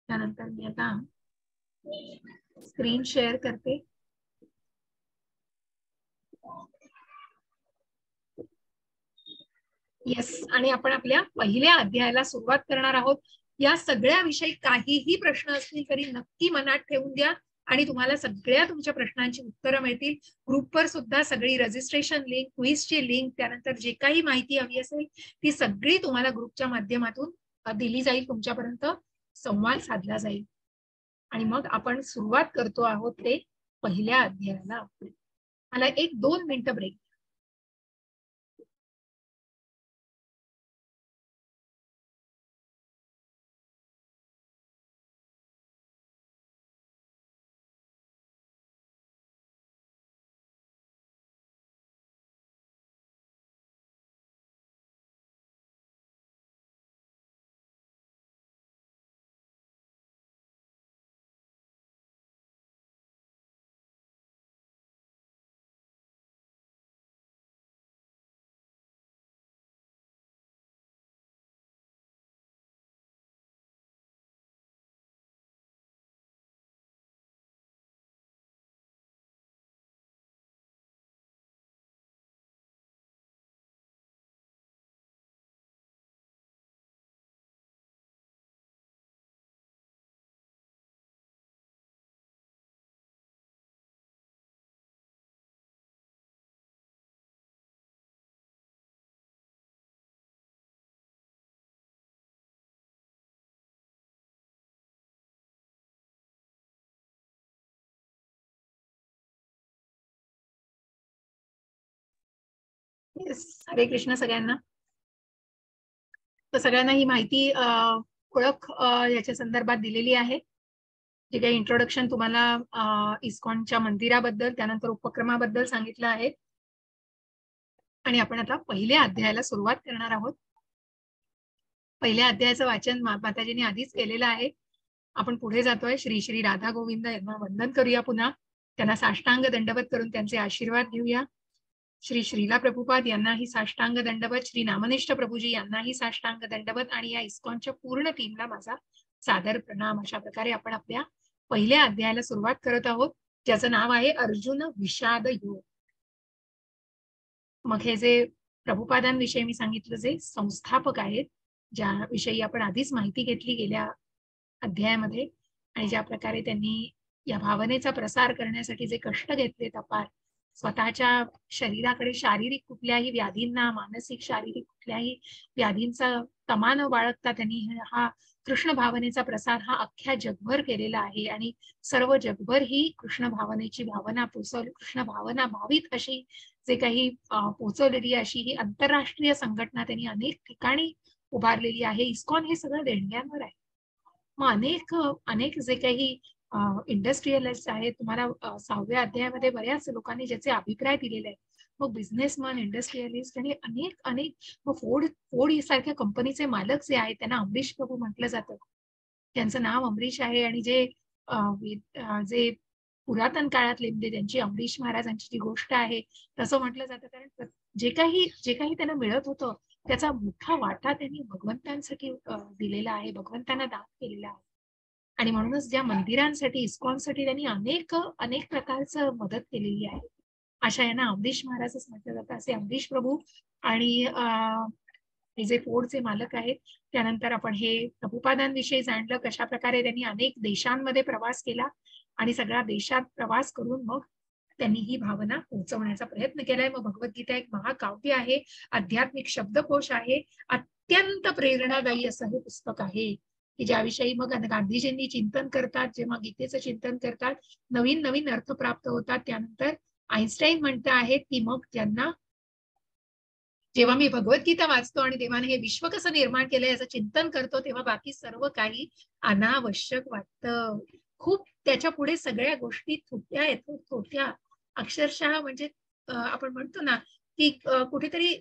त्यानंतर मी आता स्क्रीन शेअर करते. येस, आणि आपण आपल्या पहिल्या अध्यायाला सुरुवात करणार आहोत. या सगळ्याविषयी काहीही प्रश्न असतील तरी नक्की मनात ठेवून द्या आणि तुम्हाला सगळ्या तुमच्या प्रश्नांची उत्तरं मिळतील. ग्रुपवर सुद्धा सगळी रजिस्ट्रेशन लिंक, क्विजची लिंक, त्यानंतर जे काही माहिती हवी असेल ती सगळी तुम्हाला ग्रुपच्या माध्यमातून दिली जाईल. तुमच्यापर्यंत संवाद साधला जाईल. आणि मग आपण सुरुवात करतो आहोत ते पहिल्या अध्यायाला. मला 1-2 मिनिटं ब्रेक. हरे कृष्ण सगळ्यांना. तर सगळ्यांना ही माहिती ओळख याच्या संदर्भात दिलेली आहे. जे काही इंट्रोडक्शन तुम्हाला इस्कॉनच्या मंदिराबद्दल त्यानंतर उपक्रमाबद्दल सांगितलं आहे. आणि आपण आता पहिल्या अध्यायाला सुरुवात करणार आहोत. पहिल्या अध्यायाचं वाचन माताजींनी आधीच केलेलं आहे. आपण पुढे जातोय. श्री श्री राधा गोविंद यांना वंदन करूया. पुन्हा त्यांना साष्टांग दंडवत करून त्यांचे आशीर्वाद घेऊया. श्री श्रीला प्रभुपाद यांनाही साष्टांग दंडवत, श्री नामनिष्ठ प्रभूजी यांनाही साष्टांग दंडवत आणि या इस्कॉनच्या पूर्ण टीमला माझा सादर प्रणाम. अशा प्रकारे आपण आपल्या पहिल्या अध्यायाला सुरुवात करत आहोत, ज्याचं नाव आहे अर्जुन विषाद योग. मग हे जे प्रभुपादांविषयी मी सांगितलं, जे संस्थापक आहेत, ज्याविषयी आपण आधीच माहिती घेतली गेल्या अध्यायामध्ये, आणि ज्या प्रकारे त्यांनी या भावनेचा प्रसार करण्यासाठी जे कष्ट घेतले, अपार स्वतःच्या शरीराकडे शारीरिक कुठल्याही व्याधींना, मानसिक शारीरिक कुठल्याही व्याधींचा तमा न बाळगता त्यांनी हा कृष्ण भावनेचा प्रसार हा अख्ख्या जगभर केलेला आहे. आणि सर्व जगभर ही कृष्ण भावनेची भावना पोचवली, कृष्ण भावना भावित अशी जे काही पोचवलेली अशी ही आंतरराष्ट्रीय संघटना त्यांनी अनेक ठिकाणी उभारलेली आहे. इस्कॉन हे सगळं देणग्यांवर आहे. मग अनेक जे काही इंडस्ट्रियलिस्ट आहेत, तुम्हाला 6व्या अध्यायामध्ये बऱ्याच लोकांनी ज्याचे अभिप्राय दिलेले आहेत. मग बिझनेसमन, इंडस्ट्रियलिस्ट आणि अनेक मग फोर्ड सारख्या कंपनीचे मालक जे आहेत त्यांना अमरीश प्रभू म्हटलं जातं. त्यांचं नाव अमरीश आहे. आणि जे पुरातन काळातले म्हणजे त्यांची अमरीश महाराजांची जी गोष्ट आहे तसं म्हटलं जातं, कारण जे काही त्यांना मिळत होतं त्याचा मोठा वाटा त्यांनी भगवंतांसाठी दिलेला आहे, भगवंतांना दान केलेला आहे. आणि म्हणूनच ज्या मंदिरांसाठी, इस्कॉनसाठी त्यांनी अनेक प्रकारचं मदत केलेली आहे. अशा यांना अमरीश महाराजच म्हटलं जातं. असे अमरीश प्रभू आणि हे जे फोर्डचे मालक आहेत. त्यानंतर आपण हे प्रभुपादांविषयी जाणलं, कशा प्रकारे त्यांनी अनेक देशांमध्ये प्रवास केला आणि सगळ्या देशात प्रवास करून मग त्यांनी ही भावना पोहोचवण्याचा प्रयत्न केलाय. मग भगवद्गीता एक महाकाव्य आहे, आध्यात्मिक शब्दकोश आहे, अत्यंत प्रेरणादायी असं हे पुस्तक आहे की ज्याविषयी मग गांधीजींनी चिंतन करतात. जेव्हा गीतेचं चिंतन करतात, नवीन अर्थ प्राप्त होतात. त्यानंतर आईन्स्टाईन म्हणत आहेत की मग जेव्हा मी भगवद्गीता वाचतो आणि देवाने हे विश्व कसं निर्माण केलंय याचं चिंतन करतो, तेव्हा बाकी सर्व काही अनावश्यक वाटतं. खूप त्याच्या पुढे सगळ्या गोष्टी थोट्या अक्षरशः म्हणजे आपण म्हणतो ना की कुठेतरी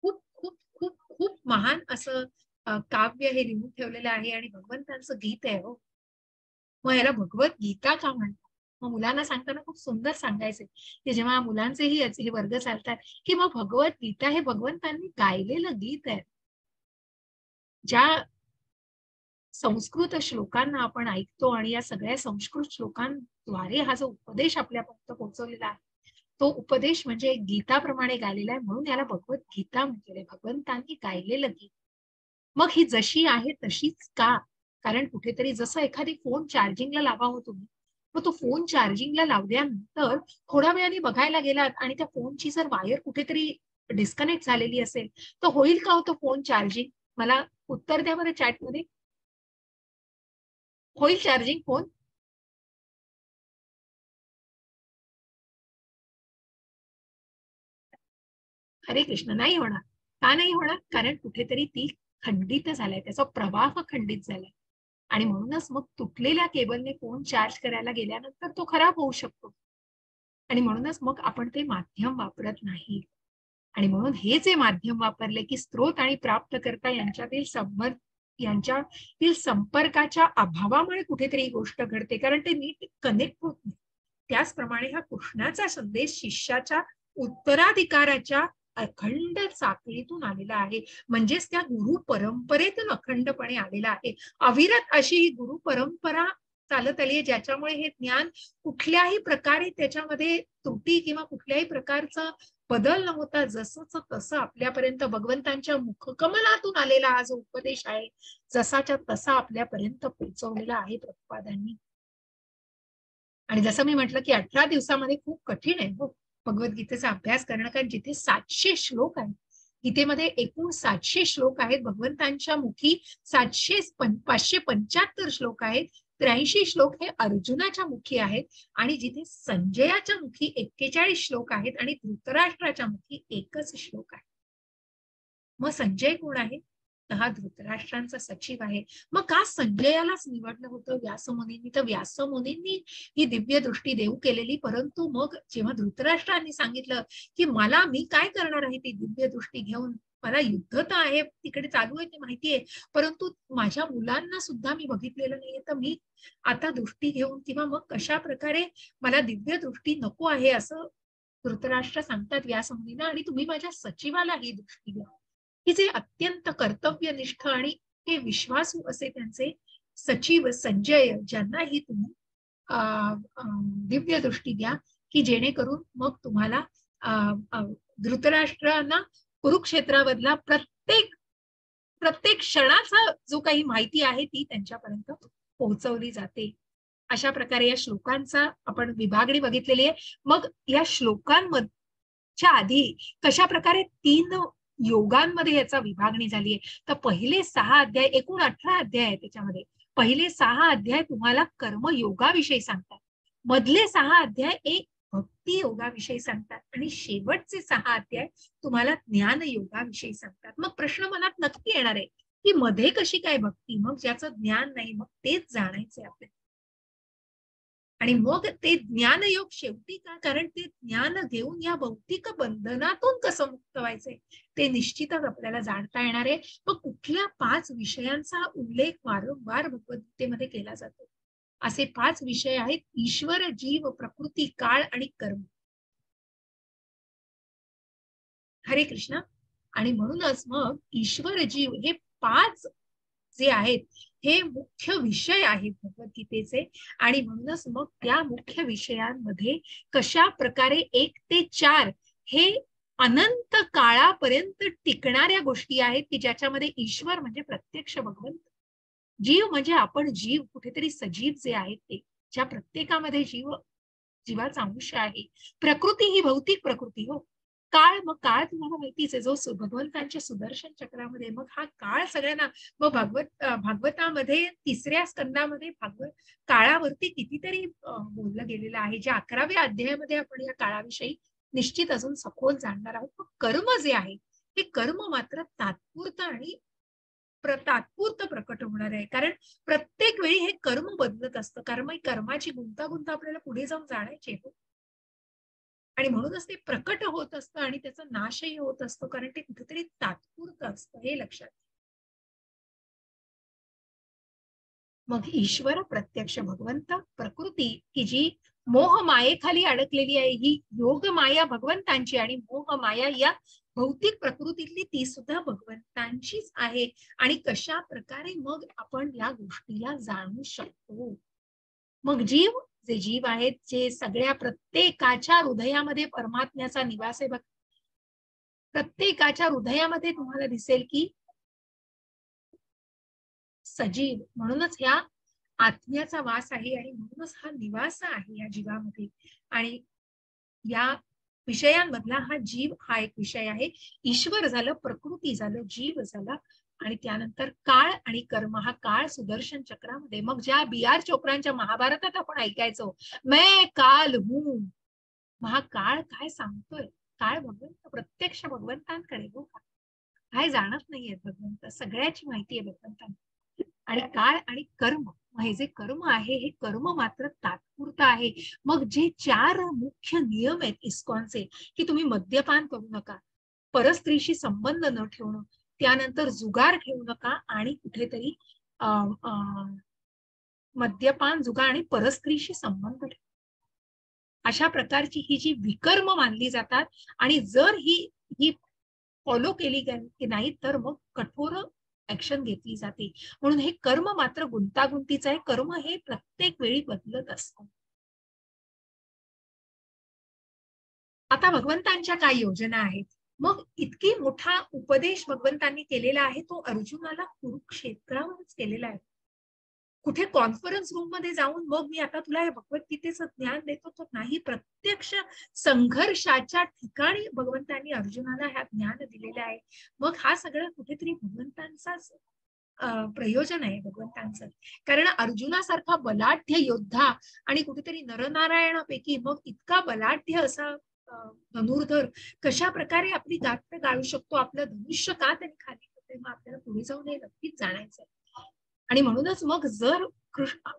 खूप खूप खूप खूप महान असं काव्य हे लिहून ठेवलेलं आहे आणि भगवंतांचं गीत आहे. हो, मग याला भगवद्गीता का म्हणतात? मग मुलांना सांगताना खूप सुंदर सांगायचे की जेव्हा मुलांचेही हे वर्ग चालतात की मग भगवद्गीता हे भगवंतांनी गायलेलं गीत आहे. ज्या संस्कृत श्लोकांना आपण ऐकतो आणि या सगळ्या संस्कृत श्लोकांद्वारे हा जो उपदेश आपल्यापर्यंत पोहोचवलेला आहे, तो उपदेश म्हणजे गीताप्रमाणे गायलेला आहे. म्हणून याला भगवद्गीता म्हटलेलं आहे, भगवंतांनी गायलेलं गीत. मग ही जशी आहे तशीच का? कारण कुठेतरी जसं एखादी फोन चार्जिंगला लावा हो तुम्ही, मग तो फोन चार्जिंगला लावल्यानंतर थोड्या वेळाने बघायला गेलात आणि त्या फोनची जर वायर कुठेतरी डिस्कनेक्ट झालेली असेल तर होईल का हो तो फोन चार्जिंग? मला उत्तर द्या बरं चॅटमध्ये. होईल चार्जिंग फोन? हरे कृष्ण, नाही होणार. का नाही होणार? कारण कुठेतरी ती खंडित झालाय, त्याचा प्रवाह खंडित झालाय. आणि म्हणूनच मग तुटलेल्या केबलने फोन चार्ज करायला गेल्यानंतर तो खराब होऊ शकतो. आणि म्हणूनच मग आपण ते माध्यम वापरत नाही. आणि म्हणून हे जे माध्यम वापरले की स्त्रोत आणि प्राप्तकर्ता यांच्यातील संपर्काच्या अभावामुळे कुठेतरी ही गोष्ट घडते, कारण ते नीट कनेक्ट होत नाही. त्याचप्रमाणे हा कृष्णाचा संदेश शिष्याच्या उत्तराधिकाराच्या अखंड साखळीतून आलेला आहे. म्हणजेच त्या गुरु परंपरेतून अखंडपणे आलेला आहे. अविरत अशी ही गुरु परंपरा चालत आली आहे, ज्याच्यामुळे हे ज्ञान कुठल्याही प्रकारे त्याच्यामध्ये त्रुटी किंवा कुठल्याही प्रकारचा बदल न होता जसंच तसं आपल्यापर्यंत भगवंतांच्या मुखकमलातून आलेला हा जो उपदेश आहे, जसाच्या तसा आपल्यापर्यंत पोहोचवलेला आहे प्रभुपादांनी. आणि जसं मी म्हटलं की 18 दिवसामध्ये खूप कठीण आहे हो भगवद्गीतेचा अभ्यास करणं, कारण जिथे 700 श्लोक आहेत, गीतेमध्ये एकूण 700 श्लोक आहेत. भगवंतांच्या मुखी 575 श्लोक आहेत. 83 श्लोक हे अर्जुनाच्या मुखी आहेत आणि जिथे संजयाच्या मुखी 41 श्लोक आहेत आणि धृतराष्ट्राच्या मुखी एकच श्लोक आहे. मग संजय कोण आहे? तर हा धृतराष्ट्रांचा सचिव आहे. मग का संजयालाच निवडलं होतं व्यासमुनींनी? तर व्यासमुनींनी ही दिव्य दृष्टी देऊ केलेली, परंतु मग जेव्हा धृतराष्ट्रांनी सांगितलं की मी काय करणार आहे ती दिव्य दृष्टी घेऊन, मला युद्ध तर आहे तिकडे चालू आहे ते माहितीये, परंतु माझ्या मुलांना सुद्धा मी बघितलेलं नाहीये, तर मी आता दृष्टी घेऊन किंवा मग कशा प्रकारे मला दिव्य दृष्टी नको आहे असं धृतराष्ट्र सांगतात व्यासमुनींना, आणि तुम्ही माझ्या सचिवाला ही दृष्टी द्या, की जे अत्यंत कर्तव्यनिष्ठ आणि हे विश्वासू असे त्यांचे सचिव संजय, ज्यांना ही तुम्ही दिव्य दृष्टी द्या, की जेणेकरून मग तुम्हाला धृतराष्ट्रांना कुरुक्षेत्रामधला प्रत्येक क्षणाचा जो काही माहिती आहे ती त्यांच्यापर्यंत पोहोचवली जाते. अशा प्रकारे या श्लोकांचा आपण विभागणी बघितलेली आहे. मग या श्लोकांच्या आधी कशा प्रकारे 3 योगांमध्ये याचा विभागणी झाली आहे. तर पहिले 6 अध्याय, एकूण 18 अध्याय आहे त्याच्यामध्ये. पहिले 6 अध्याय तुम्हाला कर्मयोगाविषयी सांगतात, मधले 6 अध्याय एक भक्ती योगाविषयी सांगतात आणि शेवटचे 6 अध्याय तुम्हाला ज्ञान योगाविषयी सांगतात. मग प्रश्न मनात नक्की येणार आहे की मध्ये कशी काय भक्ती? मग ज्याचं ज्ञान नाही मग तेच जाणायचे आपल्याला. आणि मग ते ज्ञानयोग शेवटी का? कारण ते ज्ञान घेऊन या भौतिक बंधनातून कसं मुक्त व्हायचंय ते निश्चितच आपल्याला जाणता येणार आहे. मग कुठल्या 5 विषयांचा उल्लेख वारंवार भगवद्गीतेमध्ये केला जातो? असे 5 विषय आहेत: ईश्वर, जीव, प्रकृती, काळ आणि कर्म. हरे कृष्ण. आणि म्हणूनच मग ईश्वर, जीव हे 5 जे आहेत हे मुख्य विषय आहेत भगवद्गीतेचे. आणि म्हणूनच मग त्या मुख्य विषयांमध्ये कशा प्रकारे 1 ते 4 हे अनंत काळापर्यंत टिकणाऱ्या गोष्टी आहेत की ज्याच्यामध्ये ईश्वर म्हणजे प्रत्यक्ष भगवंत, जीव म्हणजे आपण जीव, कुठेतरी सजीव जे आहेत ते, ज्या प्रत्येकामध्ये जीवाचा अंश आहे. प्रकृती ही भौतिक प्रकृती. हो. काळ, मग काळ तुम्हाला माहितीच आहे, जो भगवंतांच्या सुदर्शन चक्रामध्ये, मग हा काळ सगळ्यांना, मग भागवतामध्ये 3ऱ्या स्कंदामध्ये काळावरती कितीतरी बोललं गेलेलं आहे. ज्या 11व्या अध्यायामध्ये आपण या काळाविषयी निश्चित अजून सखोल जाणणार आहोत. पण कर्म जे आहे हे कर्म मात्र तात्पुरतं आणि तात्पुरतं प्रकट होणार आहे, कारण प्रत्येक वेळी हे कर्म बदलत असतं. कर्माची गुंतागुंत आपल्याला पुढे जाऊन जाण्याची आहे आणि म्हणूनच ते प्रकट होत असतं आणि त्याचा नाशही होत असतो, कारण ते कुठेतरी तात्पुरतं असतं, हे लक्षात. मग ईश्वर, प्रत्यक्ष भगवंत, प्रकृती की जी मोह मायेखाली अडकलेली आहे, ही योग माया भगवंतांची, आणि मोह माया या भौतिक प्रकृतीतली ती सुद्धा भगवंतांचीच आहे. आणि कशा प्रकारे मग आपण या गोष्टीला जाणू शकतो? मग जीव, जे जीव आहेत, जे सगळ्या प्रत्येकाच्या हृदयामध्ये परमात्म्याचा निवास आहे. बघ, प्रत्येकाच्या हृदयामध्ये तुम्हाला दिसेल की सजीव, म्हणूनच ह्या आत्म्याचा वास आहे आणि म्हणूनच हा निवास आहे या जीवामध्ये. आणि या विषयांमधला हा जीव हा एक विषय आहे. ईश्वर झालं, प्रकृती झालं, जीव झाला, आणि त्यानंतर काळ आणि कर्म. हा काळ सुदर्शन चक्रामध्ये, मग ज्या B.R. चोप्रांच्या महाभारतात आपण ऐकायचो, मैं काल हूं, हा काळ काय सांगतोय? काळ भगवंत, प्रत्यक्ष भगवंतांकडे. हो का? काय जाणत नाहीये भगवंत, सगळ्याची माहिती आहे भगवंतांना. आणि काळ आणि कर्म, हे जे कर्म आहे हे कर्म मात्र तात्पुरतं आहे. मग जे 4 मुख्य नियम आहेत इस्कॉनचे, की तुम्ही मद्यपान करू नका, परस्त्रीशी संबंध न ठेवणं, त्यानंतर जुगार ठेवू नका, आणि कुठेतरी मद्यपान, जुगार आणि परस्त्रीशी संबंध ठेवा, अशा प्रकारची ही जी विकर्म मानली जातात. आणि जर ही फॉलो केली नाही तर मग कठोर ऍक्शन घेतली जाते. म्हणून हे कर्म मात्र गुंतागुंतीचं आहे. कर्म हे प्रत्येक वेळी बदलत असतं. आता भगवंतांच्या काय योजना आहेत? मग इतकी मोठा उपदेश भगवंतांनी केलेला आहे, तो अर्जुनाला कुरुक्षेत्रावरच केलेला आहे. कुठे कॉन्फरन्स रूम मध्ये जाऊन मग मी आता तुला हे भगवद्गीतेचं ज्ञान देतो तो नाही, प्रत्यक्ष संघर्षाच्या ठिकाणी भगवंतांनी अर्जुनाला ह्या ज्ञान दिलेलं आहे. मग हा सगळा कुठेतरी भगवंतांचाच प्रयोजन आहे भगवंतांचं. कारण अर्जुनासारखा बलाढ्य योद्धा आणि कुठेतरी नरनारायणापैकी मग इतका बलाढ्य असा धनुर्धर कशा प्रकारे आपली गाठ गाळू शकतो, आपलं धनुष्य का त्यांनी खाली होते, मग आपल्याला पुढे जाऊन हे नक्कीच जाणायचं. आणि म्हणूनच मग जर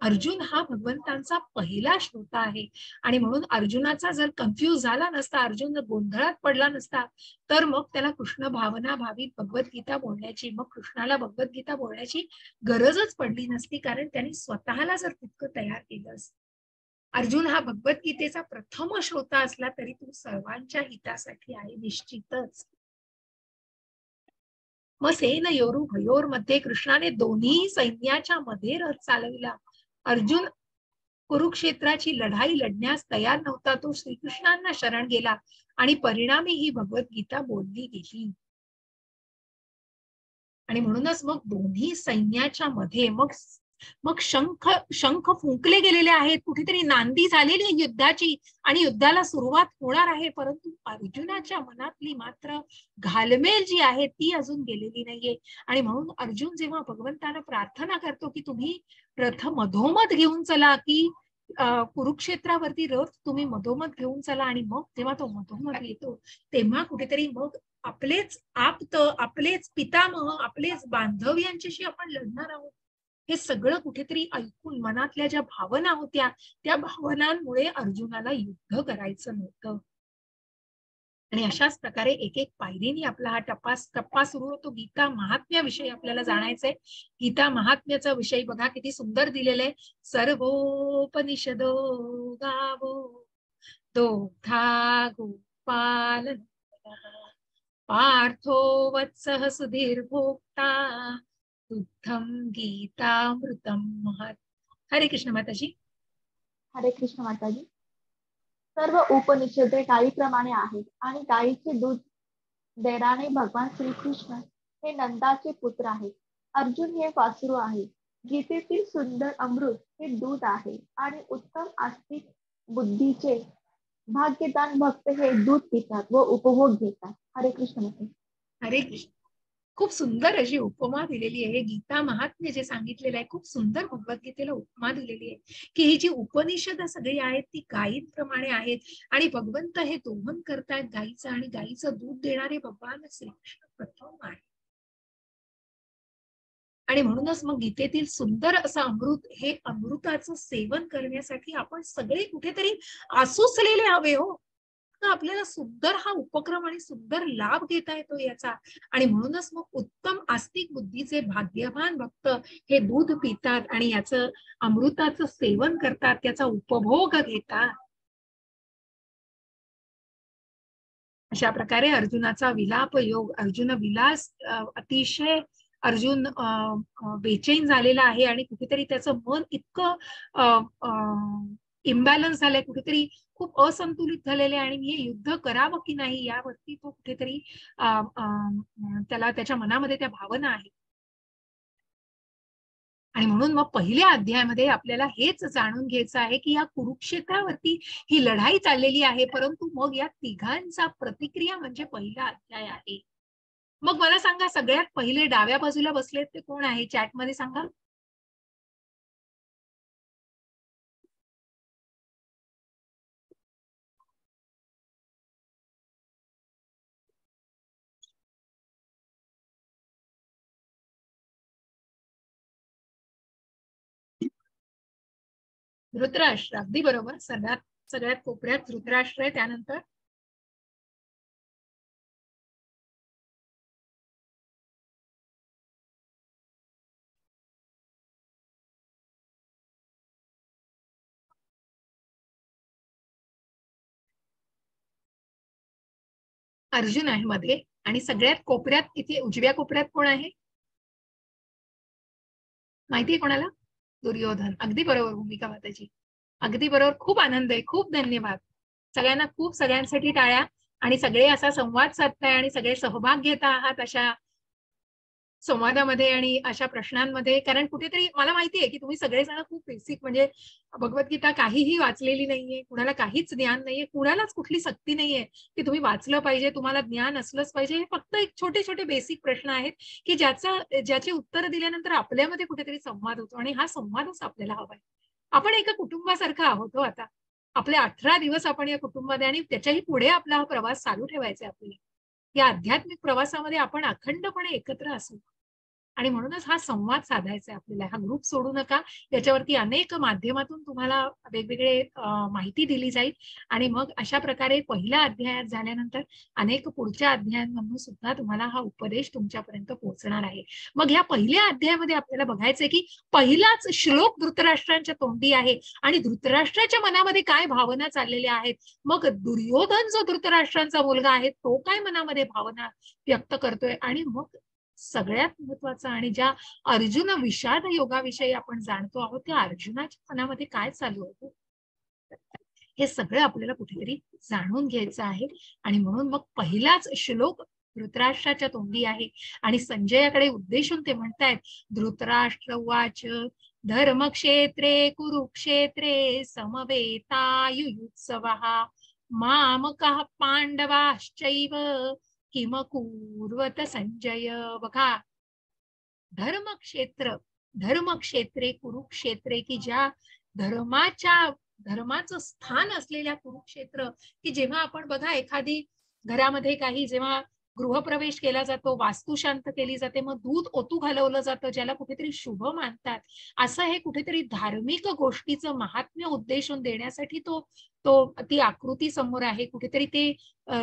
अर्जुन हा भगवंतांचा पहिला श्रोता आहे आणि म्हणून अर्जुनाचा जर कन्फ्यूज झाला नसता, अर्जुन जर गोंधळात पडला नसता, तर मग त्याला कृष्ण भावना भावी भगवद्गीता बोलण्याची, मग कृष्णाला भगवद्गीता बोलण्याची गरजच पडली नसती, कारण त्यांनी स्वतःला जर तितकं तयार केलं असतं. अर्जुन हा भगवद्गीतेचा प्रथम श्रोता असला तरी तो सर्वांच्या हितासाठी आहे निश्चितच. मग सेन योरू भयोर मध्ये कृष्णाने दोन्ही सैन्याच्या मध्ये रथ चालविला. अर्जुन कुरुक्षेत्राची लढाई लढण्यास तयार नव्हता, तो श्रीकृष्णांना शरण गेला आणि परिणामी ही भगवद्गीता बोलली गेली. आणि म्हणूनच मग दोन्ही सैन्याच्या मध्ये मग शंख फुंकले गेलेले आहेत, कुठेतरी नांदी झालेली आहे युद्धाची आणि युद्धाला सुरुवात होणार आहे. परंतु अर्जुनाच्या मनातली मात्र घालमेल जी आहे ती अजून गेलेली नाहीये. आणि म्हणून अर्जुन जेव्हा भगवंतांना प्रार्थना करतो की तुम्ही रथ मधोमध घेऊन चला, की कुरुक्षेत्रावरती रथ तुम्ही मधोमध घेऊन चला, आणि मग जेव्हा तो मधोमध येतो तेव्हा कुठेतरी मग आपलेच आप्त, आपलेच पितामह, आपलेच बांधव यांच्याशी आपण लढणार आहोत, हे सगळं कुठेतरी ऐकून मनातल्या ज्या भावना होत्या त्या भावनांमुळे अर्जुनाला युद्ध करायचं नव्हतं. आणि अशाच प्रकारे एक एक पायरीने आपला हा टप्पा सुरू होतो. गीता महात्म्याविषयी आपल्याला जाणायचंय. गीता महात्म्याचा विषय बघा किती सुंदर दिलेलं आहे. सर्वोपनिषदो गावो दोग्धा गोपाल पार्थो वत्सः सुधीर भोक्ता दुग्धम गीतामृतम महत्. हरे कृष्ण माताजी. हरे कृष्ण माताजी. सर्व उपनिषदे गायीप्रमाणे आहेत आणि गायीचे दूध देणारे भगवान श्रीकृष्ण हे नंदाचे पुत्र आहेत. अर्जुन हे वासरू आहे. गीतेतील सुंदर अमृत हे दूध आहे आणि उत्तम आस्तिक बुद्धीचे भाग्यदान भक्त हे दूध पितात व उपभोग घेतात. हरे कृष्ण माताजी. हरे कृष्ण. खूप सुंदर अशी उपमा दिलेली आहे. गीता महात्म्य जे सांगितलेलं आहे, खूप सुंदर भगवद्गीतेला उपमा दिलेली आहे की ही जी उपनिषद सगळी आहेत ती गायींप्रमाणे आहेत आणि भगवंत हे दोहन करतायत गायीचं, आणि गायीचं दूध देणारे भगवान श्रीकृष्ण प्रथम आहे. आणि म्हणूनच मग गीतेतील सुंदर असं अमृत, हे अमृताचं सेवन करण्यासाठी आपण सगळे कुठेतरी आसुसलेले हवे हो. आपल्याला सुंदर हा उपक्रम आणि सुंदर लाभ घेता येतो याचा. आणि म्हणूनच मग उत्तम आस्तिक बुद्धीचे भाग्यवान भक्त हे दूध पितात आणि याचं अमृताचं सेवन करतात, त्याचा उपभोग घेतात. अशा प्रकारे अर्जुनाचा विलाप योग, अर्जुन विलास अतिशय अर्जुन बेचैन झालेला आहे आणि कुठेतरी त्याचं मन इतकं इम्बॅलन्स झालंय, कुठेतरी खूप असंतुलित झालेले आणि मी हे युद्ध करावं की नाही यावरती तो कुठेतरी त्याला त्याच्या मनामध्ये त्या भावना आहेत. आणि म्हणून मग पहिल्या अध्यायामध्ये आपल्याला हेच जाणून घ्यायचं आहे की या कुरुक्षेत्रावरती ही लढाई चाललेली आहे, परंतु मग या तिघांचा प्रतिक्रिया म्हणजे पहिला अध्याय आहे. मग मला सांगा, सगळ्यात पहिले डाव्या बाजूला बसलेत ते कोण आहे? चॅटमध्ये सांगा. धृतराष्ट्र. अगदी बरोबर. सगळ्यात कोपऱ्यात धृतराष्ट्र आहे. त्यानंतर अर्जुन आहे मध्ये, आणि सगळ्यात कोपऱ्यात इथे उजव्या कोपऱ्यात कोण आहे माहितीये कोणाला? दुर्योधन. अगदी बरोबर भूमिका माताजी, अगदी बरोबर. खूप आनंद आहे. खूप धन्यवाद सगळ्यांना. खूप सगळ्यांसाठी टाळ्या. आणि सगळे असा संवाद साधताय आणि सगळे सहभाग घेता आहात अशा संवादामध्ये आणि अशा प्रश्नांमध्ये, कारण कुठेतरी मला माहितीये की तुम्ही सगळेजण खूप बेसिक म्हणजे भगवद्गीता काहीही वाचलेली नाहीये, कुणाला काहीच ज्ञान नाहीये, कुणालाच कुठली सक्ती नाहीये की तुम्ही वाचलं पाहिजे, तुम्हाला ज्ञान असलंच पाहिजे. हे फक्त एक छोटे छोटे बेसिक प्रश्न आहेत की ज्याची उत्तर दिल्यानंतर आपल्यामध्ये कुठेतरी संवाद होतो आणि हा संवादच आपल्याला हवाय. आपण एका कुटुंबासारखं आहोत हो आता. आपले 18 दिवस आपण या कुटुंबामध्ये आणि त्याच्याही पुढे आपला हा प्रवास चालू ठेवायचा आहे आपल्याला. या आध्यात्मिक प्रवासामध्ये आपण अखंडपणे एकत्र असू आणि म्हणूनच हा संवाद साधायचा आहे आपल्याला. हा ग्रुप सोडू नका. याच्यावरती अनेक माध्यमातून तुम्हाला वेगवेगळे माहिती दिली जाईल आणि मग अशा प्रकारे पहिल्या अध्यायात झाल्यानंतर अनेक पुढच्या अध्यायांमधून सुद्धा तुम्हाला हा उपदेश तुमच्यापर्यंत पोहोचणार आहे. मग या पहिल्या अध्यायामध्ये आपल्याला बघायचंय की पहिलाच श्लोक धृतराष्ट्रांच्या तोंडी आहे आणि धृतराष्ट्राच्या मनामध्ये काय भावना चाललेल्या आहेत. मग दुर्योधन जो धृतराष्ट्रांचा मुलगा आहे तो काय मनामध्ये भावना व्यक्त करतोय आणि मग सगळ्यात महत्वाचं आणि ज्या अर्जुन विषाद योगाविषयी आपण जाणतो आहोत त्या अर्जुनाच्या मनामध्ये काय चालू होतं हे सगळं आपल्याला कुठेतरी जाणून घ्यायचं आहे. आणि म्हणून मग पहिलाच श्लोक धृतराष्ट्राच्या तोंडी आहे आणि संजयाकडे उद्देशून ते म्हणतायत, धृतराष्ट्र उवाच धर्मक्षेत्रे कुरुक्षेत्रे समवेतायुयुत्सवः मामकः पांडवाश्चैव किम कुर्वत संजय. बघा, धर्मक्षेत्रे कुरुक्षेत्रे की ज्या धर्माचं स्थान असलेल्या कुरुक्षेत्र, की जेव्हा आपण बघा एखादी घरामध्ये काही जेव्हा गृहप्रवेश केला जातो, वास्तुशांत केली जाते, मग दूध ओतू घालवलं जातं ज्याला कुठेतरी शुभ मानतात. असं हे कुठेतरी धार्मिक गोष्टीचं महात्म्य उद्देशून देण्यासाठी ती आकृती समोर आहे. कुठेतरी ते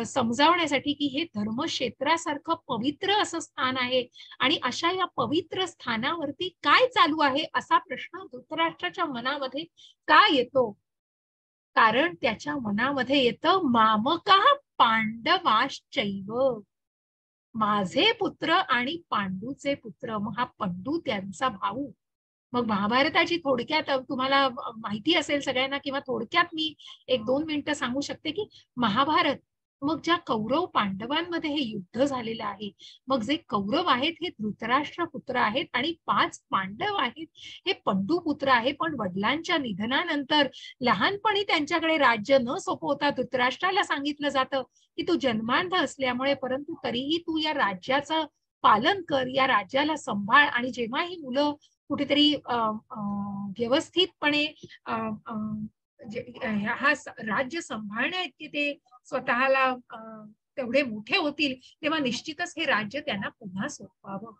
समजावण्यासाठी की हे धर्मक्षेत्रासारखं पवित्र असं स्थान आहे आणि अशा या पवित्र स्थानावरती काय चालू आहे असा प्रश्न धृतराष्ट्राच्या मनामध्ये का येतो. कारण त्याच्या मनामध्ये येतं मामकः पांडवाश्चैव, माझे पुत्र आणि पांडूचे पुत्र. मग हा पंडू त्यांचा भाऊ. मग महाभारताची थोडक्यात तुम्हाला माहिती असेल सगळ्यांना किंवा थोडक्यात मी 1-2 मिनिटं सांगू शकते की महाभारत, मग ज्या कौरव पांडवांमध्ये हे युद्ध झालेलं आहे, मग जे कौरव आहेत हे धृतराष्ट्र पुत्र आहेत आणि 5 पांडव आहेत हे पंडू पुत्र आहे. पण वडिलांच्या निधनानंतर लहानपणी त्यांच्याकडे राज्य न सोपवता धृतराष्ट्राला सांगितलं जातं की तू जन्मांध असल्यामुळे परंतु तरीही तू या राज्याचं पालन कर, या राज्याला सांभाळ. आणि जेव्हा ही मुलं कुठेतरी व्यवस्थितपणे हा राज्य सांभाळण्या इतके ते स्वतःला तेवढे मोठे होतील तेव्हा निश्चितच हे राज्य त्यांना पुन्हा सोपवावं.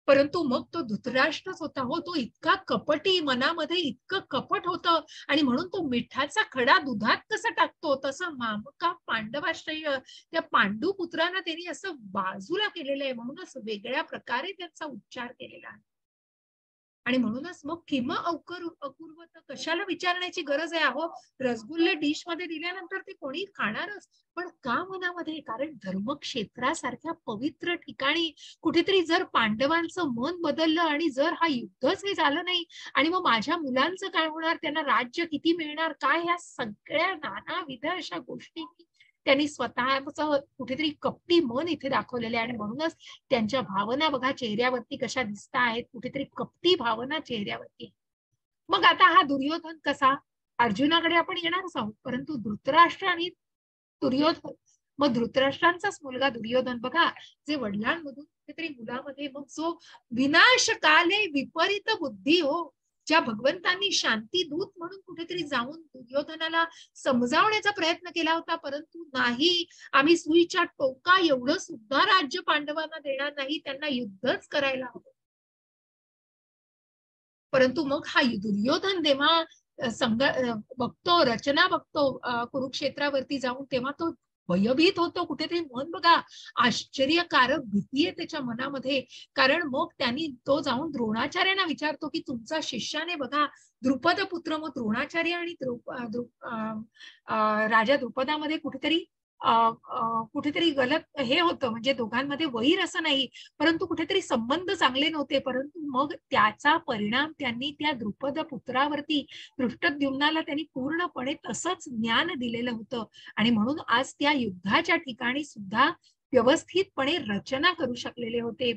परंतु मग तो धृतराष्ट्रच होता हो, तो इतका कपटी, मनामध्ये इतकं कपट होतं आणि म्हणून तो मिठाचा खडा दुधात कसं टाकतो तसं मामका पांडवाश्रय त्या पांडू पुत्रांना त्यांनी असं बाजूला केलेलं आहे. म्हणूनच वेगळ्या प्रकारे त्यांचा उच्चार केलेला आहे. आणि म्हणूनच मग किम अकुर्वत, कशाला विचारण्याची गरज आहे. अहो, रसगुल्ले डिश मध्ये दिल्यानंतर ते कोणी खाणारच, पण का मनामध्ये. कारण धर्मक्षेत्रासारख्या पवित्र ठिकाणी कुठेतरी जर पांडवांचं मन बदललं आणि जर हा युद्धच हे झालं नाही आणि मग माझ्या मुलांचं काय होणार, त्यांना राज्य किती मिळणार काय, ह्या सगळ्या नानाविध अशा गोष्टी त्यांनी स्वतःचं कुठेतरी कपटी मन इथे दाखवलेले आहे. आणि म्हणूनच त्यांच्या भावना बघा चेहऱ्यावरती कशा दिसत आहेत, कुठेतरी कपटी भावना चेहऱ्यावरती. मग आता हा दुर्योधन कसा, अर्जुनाकडे आपण येणारच आहोत, परंतु धृतराष्ट्र आणि दुर्योधन, मग धृतराष्ट्रांचाच मुलगा दुर्योधन बघा, जे वडिलांमधून कुठेतरी मुलामध्ये मग जो विनाशकाले विपरीत बुद्धी हो, ज्या भगवंतांनी शांती दूत म्हणून कुठेतरी जाऊन दुर्योधनाला समजावण्याचा प्रयत्न केला होता, परंतु नाही, आम्ही सुईच्या टोका एवढं सुद्धा राज्य पांडवांना देणार नाही, त्यांना युद्धच करायला हवं. परंतु मग हा दुर्योधन जेव्हा बघतो, रचना बघतो कुरुक्षेत्रावरती जाऊन, तेव्हा तो भयभीत होतो. कुठेतरी मन बघा आश्चर्यकारक भीती आहे त्याच्या मनामध्ये. कारण मग त्यांनी तो जाऊन द्रोणाचार्यांना विचारतो की तुमचा शिष्याने बघा द्रुपद पुत्र, मग द्रोणाचार्य आणि राजा द्रुपदामध्ये कुठेतरी गलत हे होतं, म्हणजे दोघांमध्ये वैर असं नाही, परंतु कुठेतरी संबंध चांगले नव्हते. परंतु मग त्याचा परिणाम त्यांनी त्या द्रुपद पुत्रावरती, धृष्टद्युम्नाला त्यांनी पूर्णपणे तसंच ज्ञान दिलेलं होतं. आणि म्हणून आज त्या युद्धाच्या ठिकाणी सुद्धा व्यवस्थितपणे रचना करू शकलेले होते,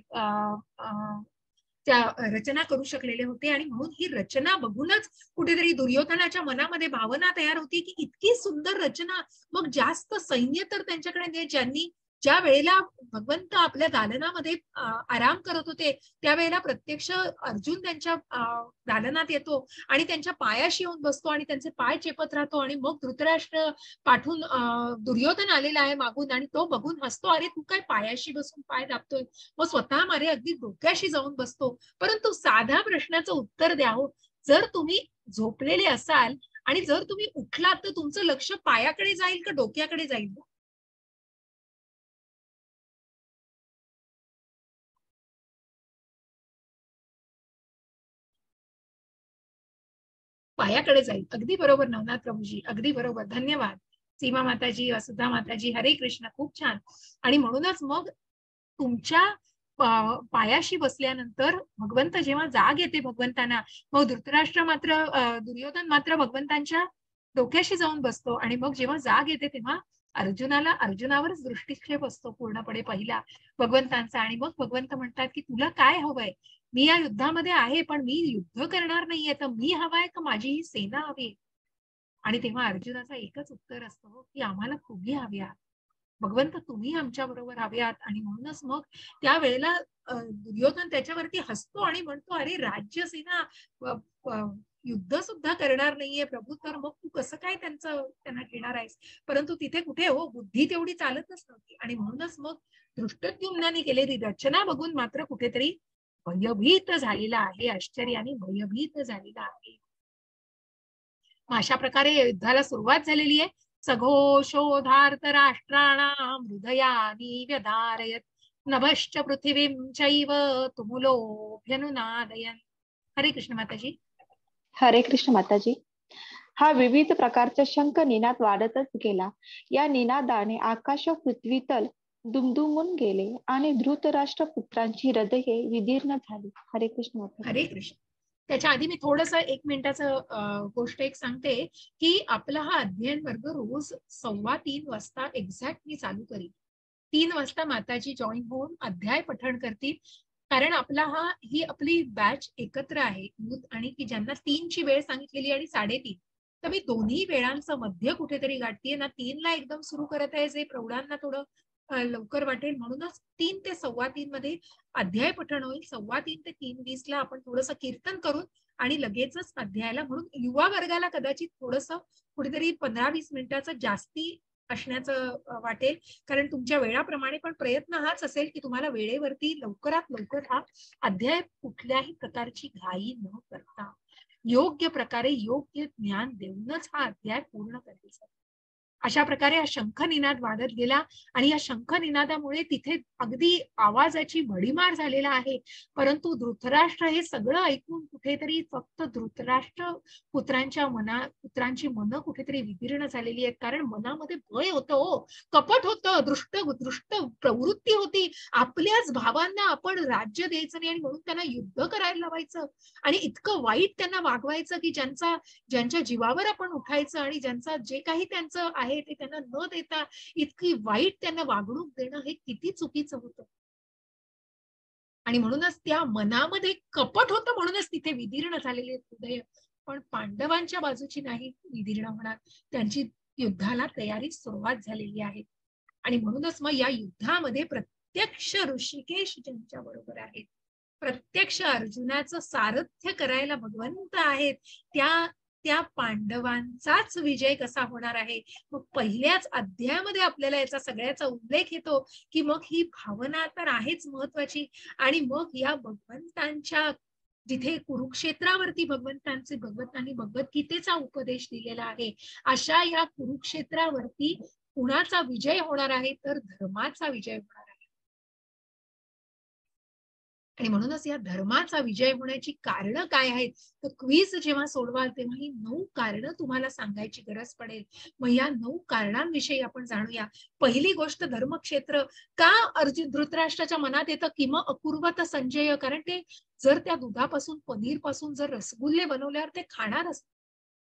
त्या रचना करू शकलेले होते. आणि म्हणून ही रचना बघूनच कुठेतरी दुर्योधनाच्या मनामध्ये भावना तयार होती की इतकी सुंदर रचना, मग जास्त सैन्य तर त्यांच्याकडे नाही. ज्या वेळेला भगवंत आपल्या दालनामध्ये आराम करत होते त्यावेळेला प्रत्यक्ष अर्जुन त्यांच्या दालनात येतो आणि त्यांच्या पायाशी येऊन बसतो आणि त्यांचे पाय चेपत राहतो. आणि मग धृतराष्ट्र पाठून दुर्योधन आलेला आहे मागून आणि तो बघून हसतो, अरे तू काय पायाशी बसून पाय दाबतोय. मग स्वतः मारे अगदी डोक्याशी जाऊन बसतो. परंतु साध्या प्रश्नाचं उत्तर द्या हो, जर तुम्ही झोपलेले असाल आणि जर तुम्ही उठलात तर तुमचं लक्ष पायाकडे जाईल का डोक्याकडे जाईल? पायाकडे जाईल. अगदी बरोबर नवनाथ प्रभूजी, अगदी बरोबर. धन्यवाद सीमा माताजी, वसुधा माताजी. हरे कृष्ण, खूप छान. आणि म्हणूनच मग तुमच्या पायाशी बसल्यानंतर भगवंत जेव्हा जाग येते भगवंतांना, मग धृतराष्ट्र मात्र दुर्योधन मात्र भगवंतांच्या डोक्याशी जाऊन बसतो. आणि मग जेव्हा जाग येते तेव्हा अर्जुनावरच दृष्टिक्षेप असतो पूर्णपणे पहिला भगवंतांचा. आणि मग भगवंत म्हणतात की तुला काय हवंय? मी या युद्धामध्ये आहे पण मी युद्ध करणार नाहीये, तर मी हवाय का माझी ही सेना हवी? आणि तेव्हा अर्जुनाचा एकच उत्तर असतो की आम्हाला तुम्ही हव्या भगवंत, तुम्ही आमच्या बरोबर हव्यात. आणि म्हणूनच मग त्यावेळेला दुर्योधन त्याच्यावरती हसतो आणि म्हणतो, अरे राज्यसेना युद्ध सुद्धा करणार नाहीये प्रभू, तर मग तू कसं काय त्यांना घेणार आहेस? परंतु तिथे कुठे हो, बुद्धी तेवढी चालतच नव्हती. आणि म्हणूनच मग धृष्टद्युम्नाने केलेली रचना बघून मात्र कुठेतरी भयभीत झालेला आहे, आश्चर्याने भयभीत झालेला आहे. अशा प्रकारे युद्धाला सुरुवात झालेली आहे. सघोषोधार्त राष्ट्राणां हृदयानि व्यधारयत् नभश्च पृथिवीं चैव तुमुलोऽभ्यनुनादयन्. हरे कृष्ण माताजी. हरे कृष्ण माताजी. हा विविध प्रकारचा शंख निनाद वाढतच गेला. या निनादाने आकाश व पृथ्वीतल दुमदुमून गेले आणि धृतराष्ट्र पुत्रांची हृदये विदीर्ण झाली. हरे कृष्ण माताजी. हरे कृष्ण. त्याच्या आधी मी थोडस 1 मिनिटाचं गोष्ट एक सांगते की आपला हा अध्ययन वर्ग रोज 2:15 वाजता एक्झॅक्टली चालू करील. 3 वाजता माताजी जॉईन होऊन अध्याय पठण करतील. कारण ही आपली बॅच एकत्र आहे युथ, आणि की ज्यांना 3ची वेळ सांगितलेली आणि 3:30, तर मी दोन्ही वेळांचं मध्य कुठेतरी गाठतीये ना. 3ला एकदम सुरू करत आहे जे प्रौढांना थोडं लवकर वाटेल, म्हणूनच 3 ते 2:15 मध्ये अध्याय पठण होईल. 2:15 ते 3:20 आपण थोडंसं कीर्तन करून आणि लगेचच अध्यायाला, म्हणून युवा वर्गाला कदाचित थोडंसं कुठेतरी 15-20 मिनिटाचं जास्ती असण्याचं वाटेल. कारण तुमच्या वेळाप्रमाणे पण प्रयत्न हाच असेल की तुम्हाला वेळेवरती लवकरात लवकर हा अध्याय कुठल्याही प्रकारची घाई न करता योग्य प्रकारे योग्य ज्ञान देऊनच हा अध्याय पूर्ण करायचा. अशा प्रकारे हा शंखनिनाद वाढत गेला आणि या शंखनिनादामुळे तिथे अगदी आवाजाची भडीमार झालेला आहे. परंतु धृतराष्ट्र हे सगळं ऐकून कुठेतरी फक्त धृतराष्ट्र पुत्रांची मनं कुठेतरी विदीर्ण झालेली आहेत. कारण मनामध्ये भय होतं हो, कपट होतं, दृष्ट प्रवृत्ती होती. आपल्याच भावांना आपण राज्य द्यायचं नाही आणि म्हणून त्यांना युद्ध करायला लावायचं आणि इतकं वाईट त्यांना वागवायचं की ज्यांच्या जीवावर आपण उठायचं आणि ज्यांचा जे काही त्यांचं आहे ते त्यांना न देता इतकी वाईट त्यांना वागणूक देणं हे किती चुकीचं होतं. आणि म्हणूनच त्या मनामध्ये कपट होतं, म्हणूनच तिथे विदीर्ण झालेले हृदय. पण पांडवांच्या बाजूची नाही विदीर्ण होणार, त्यांची युद्धाला तयारी सुरुवात झालेली आहे. आणि म्हणूनच मग या युद्धामध्ये प्रत्यक्ष ऋषिकेश ज्यांच्या बरोबर आहेत, प्रत्यक्ष अर्जुनाचं सारथ्य करायला भगवंत आहेत, त्या पांडवांचाच विजय कसा होणार आहे. मग पहिल्याच अध्यायामध्ये आपल्याला याचा सगळ्याचा उल्लेख येतो की मग ही भावना तर आहेच महत्वाची. आणि मग या भगवंतांच्या जिथे कुरुक्षेत्रावरती भगवंतांनी भगवद्गीतेचा उपदेश दिलेला आहे, अशा या कुरुक्षेत्रावरती कुणाचा विजय होणार आहे? तर धर्माचा विजय होणार आहे. आणि म्हणूनच या धर्माचा विजय होण्याची कारणं काय आहेत? तर क्विज जेव्हा सोडवाल तेव्हा ही 9 कारणं तुम्हाला सांगायची गरज पडेल. मग या 9 कारणांविषयी आपण जाणूया. पहिली गोष्ट, धर्मक्षेत्र का धृतराष्ट्राच्या मनात येतं किम अकुर्वत संजय? कारण ते जर त्या दुधापासून पनीर पासून जर रसगुल्ले बनवल्यावर ते खाणारच.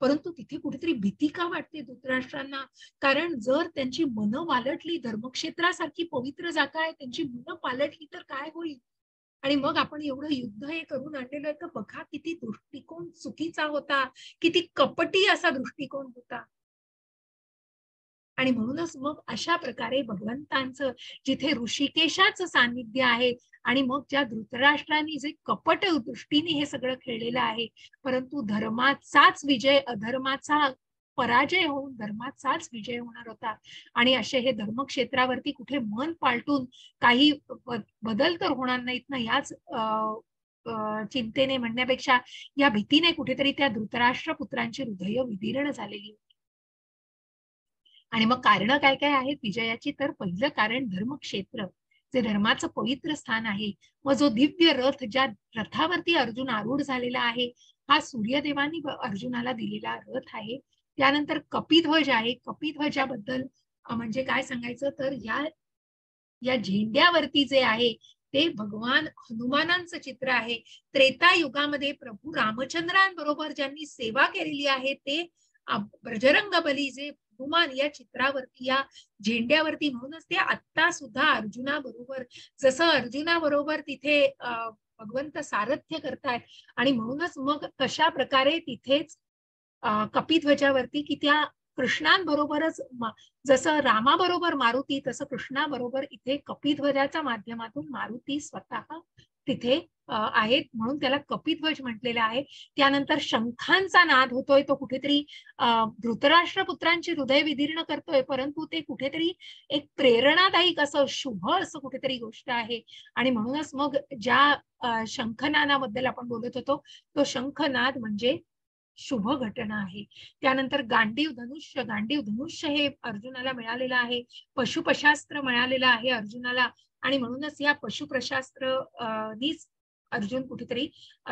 परंतु तिथे कुठेतरी भीती का वाटते धृतराष्ट्रांना? कारण जर त्यांची मनं पालटली, धर्मक्षेत्रासारखी पवित्र जागा आहे, त्यांची मनं पालटली तर काय होईल? आणि मग आपण एवढं युद्ध हे करून आणलेलं आहे, तर बघा किती दृष्टिकोन चुकीचा होता, किती कपटी असा दृष्टिकोन होता. आणि म्हणूनच मग अशा प्रकारे भगवंतांचं जिथे ऋषिकेशाचं सान्निध्य आहे आणि मग ज्या धृतराष्ट्रांनी जे कपट दृष्टीने हे सगळं खेळलेलं आहे, परंतु धर्माचाच विजय अधर्माचा पराजय होऊन धर्माचाच विजय होणार होता. आणि असे हे धर्मक्षेत्रावरती कुठे मन पालटून काही बदल तर होणार नाहीत ना, याच चिंतेने म्हणण्यापेक्षा या भीतीने कुठेतरी त्या धृतराष्ट्र पुत्रांची हृदय विदीर्ण झालेली. आणि मग कारण काय काय आहेत विजयाची? तर पहिलं कारण धर्मक्षेत्र, जे धर्माचं पवित्र स्थान आहे. मग जो दिव्य रथ, ज्या रथावरती अर्जुन आरूढ झालेला आहे, हा सूर्यदेवानी अर्जुनाला दिलेला रथ आहे. त्यानंतर कपिध्वज आहे. कपिध्वजाबद्दल म्हणजे काय सांगायचं, तर या झेंड्यावरती जे आहे ते भगवान हनुमानांचं चित्र आहे. त्रेता युगामध्ये प्रभू रामचंद्रांबरोबर ज्यांनी सेवा केलेली आहे ते बजरंग बली जे हनुमान या चित्रावरती, या झेंड्यावरती. म्हणूनच ते आता सुद्धा अर्जुनाबरोबर, जसं अर्जुनाबरोबर तिथे भगवंत सारथ्य करतायत. आणि म्हणूनच मग कशा प्रकारे तिथेच कपिध्वजावरती की त्या कृष्णांबरोबरच, जसं रामाबरोबर मारुती, तसं कृष्णाबरोबर इथे कपिध्वजाच्या माध्यमातून मारुती स्वतः तिथे आहेत, म्हणून त्याला कपिध्वज म्हटलेलं आहे. त्यानंतर शंखांचा नाद होतोय, तो कुठेतरी धृतराष्ट्र पुत्रांची हृदय विदीर्ण करतोय, परंतु ते कुठेतरी एक प्रेरणादायक असं शुभ असं कुठेतरी गोष्ट आहे. आणि म्हणूनच मग ज्या शंखनादाबद्दल आपण बोलत होतो, तो शंखनाद म्हणजे शुभ घटना आहे. त्यानंतर गांडीव धनुष्य हे अर्जुनाला मिळालेलं आहे. पशुपशास्त्र मिळालेलं आहे अर्जुनाला. आणि म्हणूनच या पशुप्रशास्त्र नीच अर्जुन कुठेतरी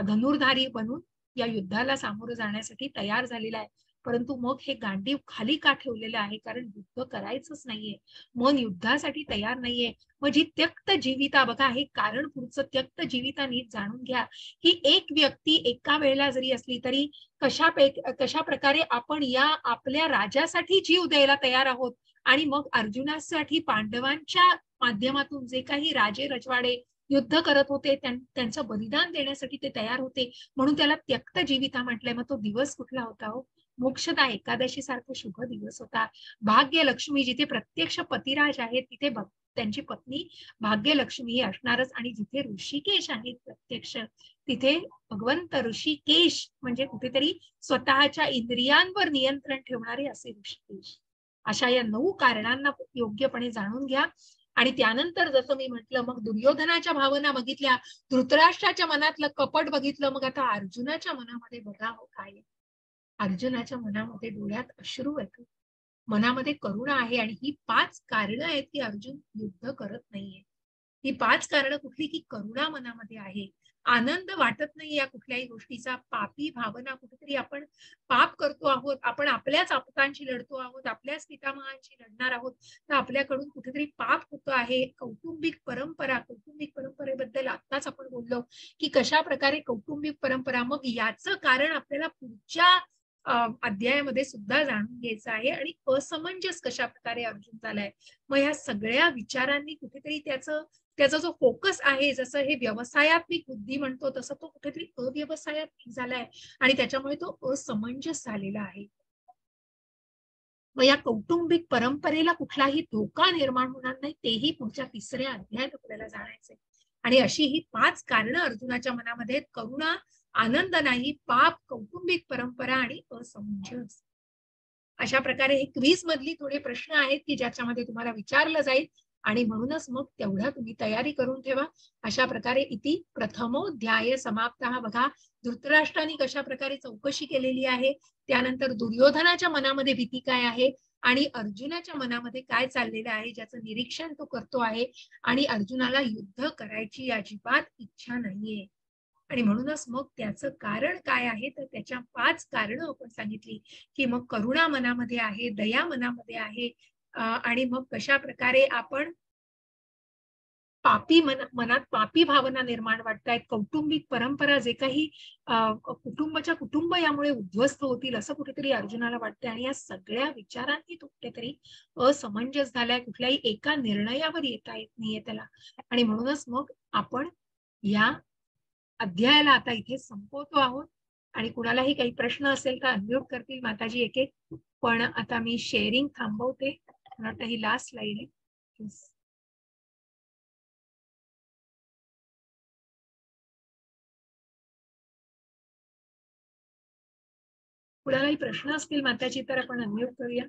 धनुर्धारी बनून या युद्धाला सामोरं जाण्यासाठी तयार झालेला आहे. परंतु मग हे गांडीव खाली का ठेवलेलं आहे? कारण युद्ध करायचंच नाहीये, मन युद्धासाठी तयार नाहीये. मग जी त्यक्त जीविता, बघा हे कारण पुढचं, त्यक्त जीविता नीट जाणून घ्या. ही एक व्यक्ती एका वेळेला जरी असली तरी कशा प्रकारे आपण या आपल्या राजासाठी जीव द्यायला तयार आहोत. आणि मग अर्जुनासाठी पांडवांच्या माध्यमातून जे काही राजे रजवाडे युद्ध करत होते त्यांचं बलिदान देण्यासाठी ते तयार होते, म्हणून त्याला त्यक्त जीविता म्हटलंय. मग तो दिवस कुठला होता हो? मोक्षदा एकादशी सारखा शुभ दिवस होता. भाग्यलक्ष्मी, जिथे प्रत्यक्ष पतिराज आहेत तिथे त्यांची पत्नी भाग्यलक्ष्मी ही असणारच. आणि जिथे ऋषिकेश आहेत प्रत्यक्ष, तिथे भगवंत ऋषिकेश म्हणजे कुठेतरी स्वतःच्या इंद्रियांवर नियंत्रण ठेवणारे असे ऋषिकेश. अशा या 9 कारणांना योग्यपणे जाणून घ्या. आणि त्यानंतर जसं मी म्हटलं, मग दुर्योधनाच्या भावना बघितल्या, धृतराष्ट्राच्या मनातलं कपट बघितलं, मग आता अर्जुनाच्या मनामध्ये बघा हो काय. अर्जुनाच्या मनामध्ये डोळ्यात अश्रू आहेत, मनामध्ये करुणा आहे. आणि ही 5 कारणं आहेत की अर्जुन युद्ध करत नाहीये. ही 5 कारणं कुठली? की करुणा मनामध्ये आहे, आनंद वाटत नाही या कुठल्याही गोष्टीचा, पापी भावना, कुठेतरी आपण पाप करतो आहोत, आपण आपल्याच आपतांशी लढतो आहोत, आपल्याच पितामहांशी लढणार आहोत, तर आपल्याकडून कुठेतरी पाप होतो आहे. कौटुंबिक परंपरेबद्दल आत्ताच आपण बोललो की कशा प्रकारे कौटुंबिक परंपरा, मग याचं कारण आपल्याला पुढच्या अध्यायामध्ये सुद्धा जाणून घ्यायचं आहे. आणि असमंजस कशा प्रकारे अर्जुन झालाय, मग ह्या सगळ्या विचारांनी कुठेतरी त्याचा जो फोकस आहे, जसं हे व्यवसायात्मिक बुद्धी म्हणतो तसं तो कुठेतरी अव्यवसायात्मिक झालाय आणि त्याच्यामुळे तो असमंजस झालेला आहे. मग या कौटुंबिक परंपरेला कुठलाही धोका निर्माण होणार नाही, तेही पुढच्या 3ऱ्या अध्यायात आपल्याला जाणायचंय. आणि अशी ही 5 कारणं अर्जुनाच्या मनामध्ये: करुणा, आनंद नाही, पाप, कौटुंबिक परंपरा आणि असमंजस. अशा प्रकारे हे क्विज मधली थोडे प्रश्न आहेत की ज्याच्यामध्ये तुम्हाला विचारलं जाईल. आणि म्हणूनच मग तेवढा तुम्ही तयारी करून ठेवा. अशा प्रकारे इति प्रथमोध्याय समाप्त. बघा धृतराष्ट्राने कशा प्रकारे चौकशी केलेली आहे, त्यानंतर दुर्योधनाच्या मनामध्ये भीती काय आहे आणि अर्जुनाच्या मनामध्ये काय चाललेलं आहे ज्याचं निरीक्षण तो करतो आहे. आणि अर्जुनाला युद्ध करायची अजिबात इच्छा नाहीये. आणि म्हणूनच मग त्याचं कारण काय आहे, तर त्याच्या 5 कारणं आपण सांगितली की मग करुणा मनामध्ये आहे, दया मनामध्ये आहे, आणि मग कशा प्रकारे आपण मनात पापी भावना निर्माण वाटतायत, कौटुंबिक परंपरा जे काही कुटुंबाच्या कुटुंब यामुळे उद्ध्वस्त होतील असं कुठेतरी अर्जुनाला वाटतंय. आणि या सगळ्या विचारांनी तो कुठेतरी असमंजस झालाय, कुठल्याही एका निर्णयावर येता येत नाहीये त्याला. आणि म्हणूनच मग आपण या अध्यायाला आता इथे संपवतो आहोत. आणि कुणालाही काही प्रश्न असेल तर अनम्यूट करतील माताजी एक एक. पण आता मी शेअरिंग थांबवते. मला वाटतं ही लास्ट स्लाइड आहे. कुणालाही प्रश्न असतील माताजी तर आपण अनम्यूट करूया.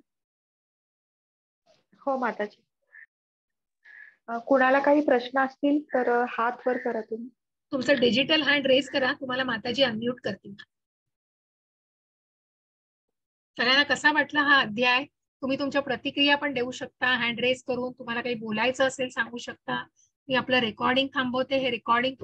हो माताजी. कुणाला काही प्रश्न असतील तर हात वर करा तुम्ही. तुमचा डिजिटल हँड रेज करा, तुम्हाला माताजी अनम्यूट करतील. सगळ्यांना कसा वाटला हा अध्याय? तुम्ही तुमच्या प्रतिक्रिया पण देऊ शकता हँड रेज करून. तुम्हाला काही बोलायचं असेल सांगू शकता. मी आपलं रेकॉर्डिंग थांबवते. हे रेकॉर्डिंग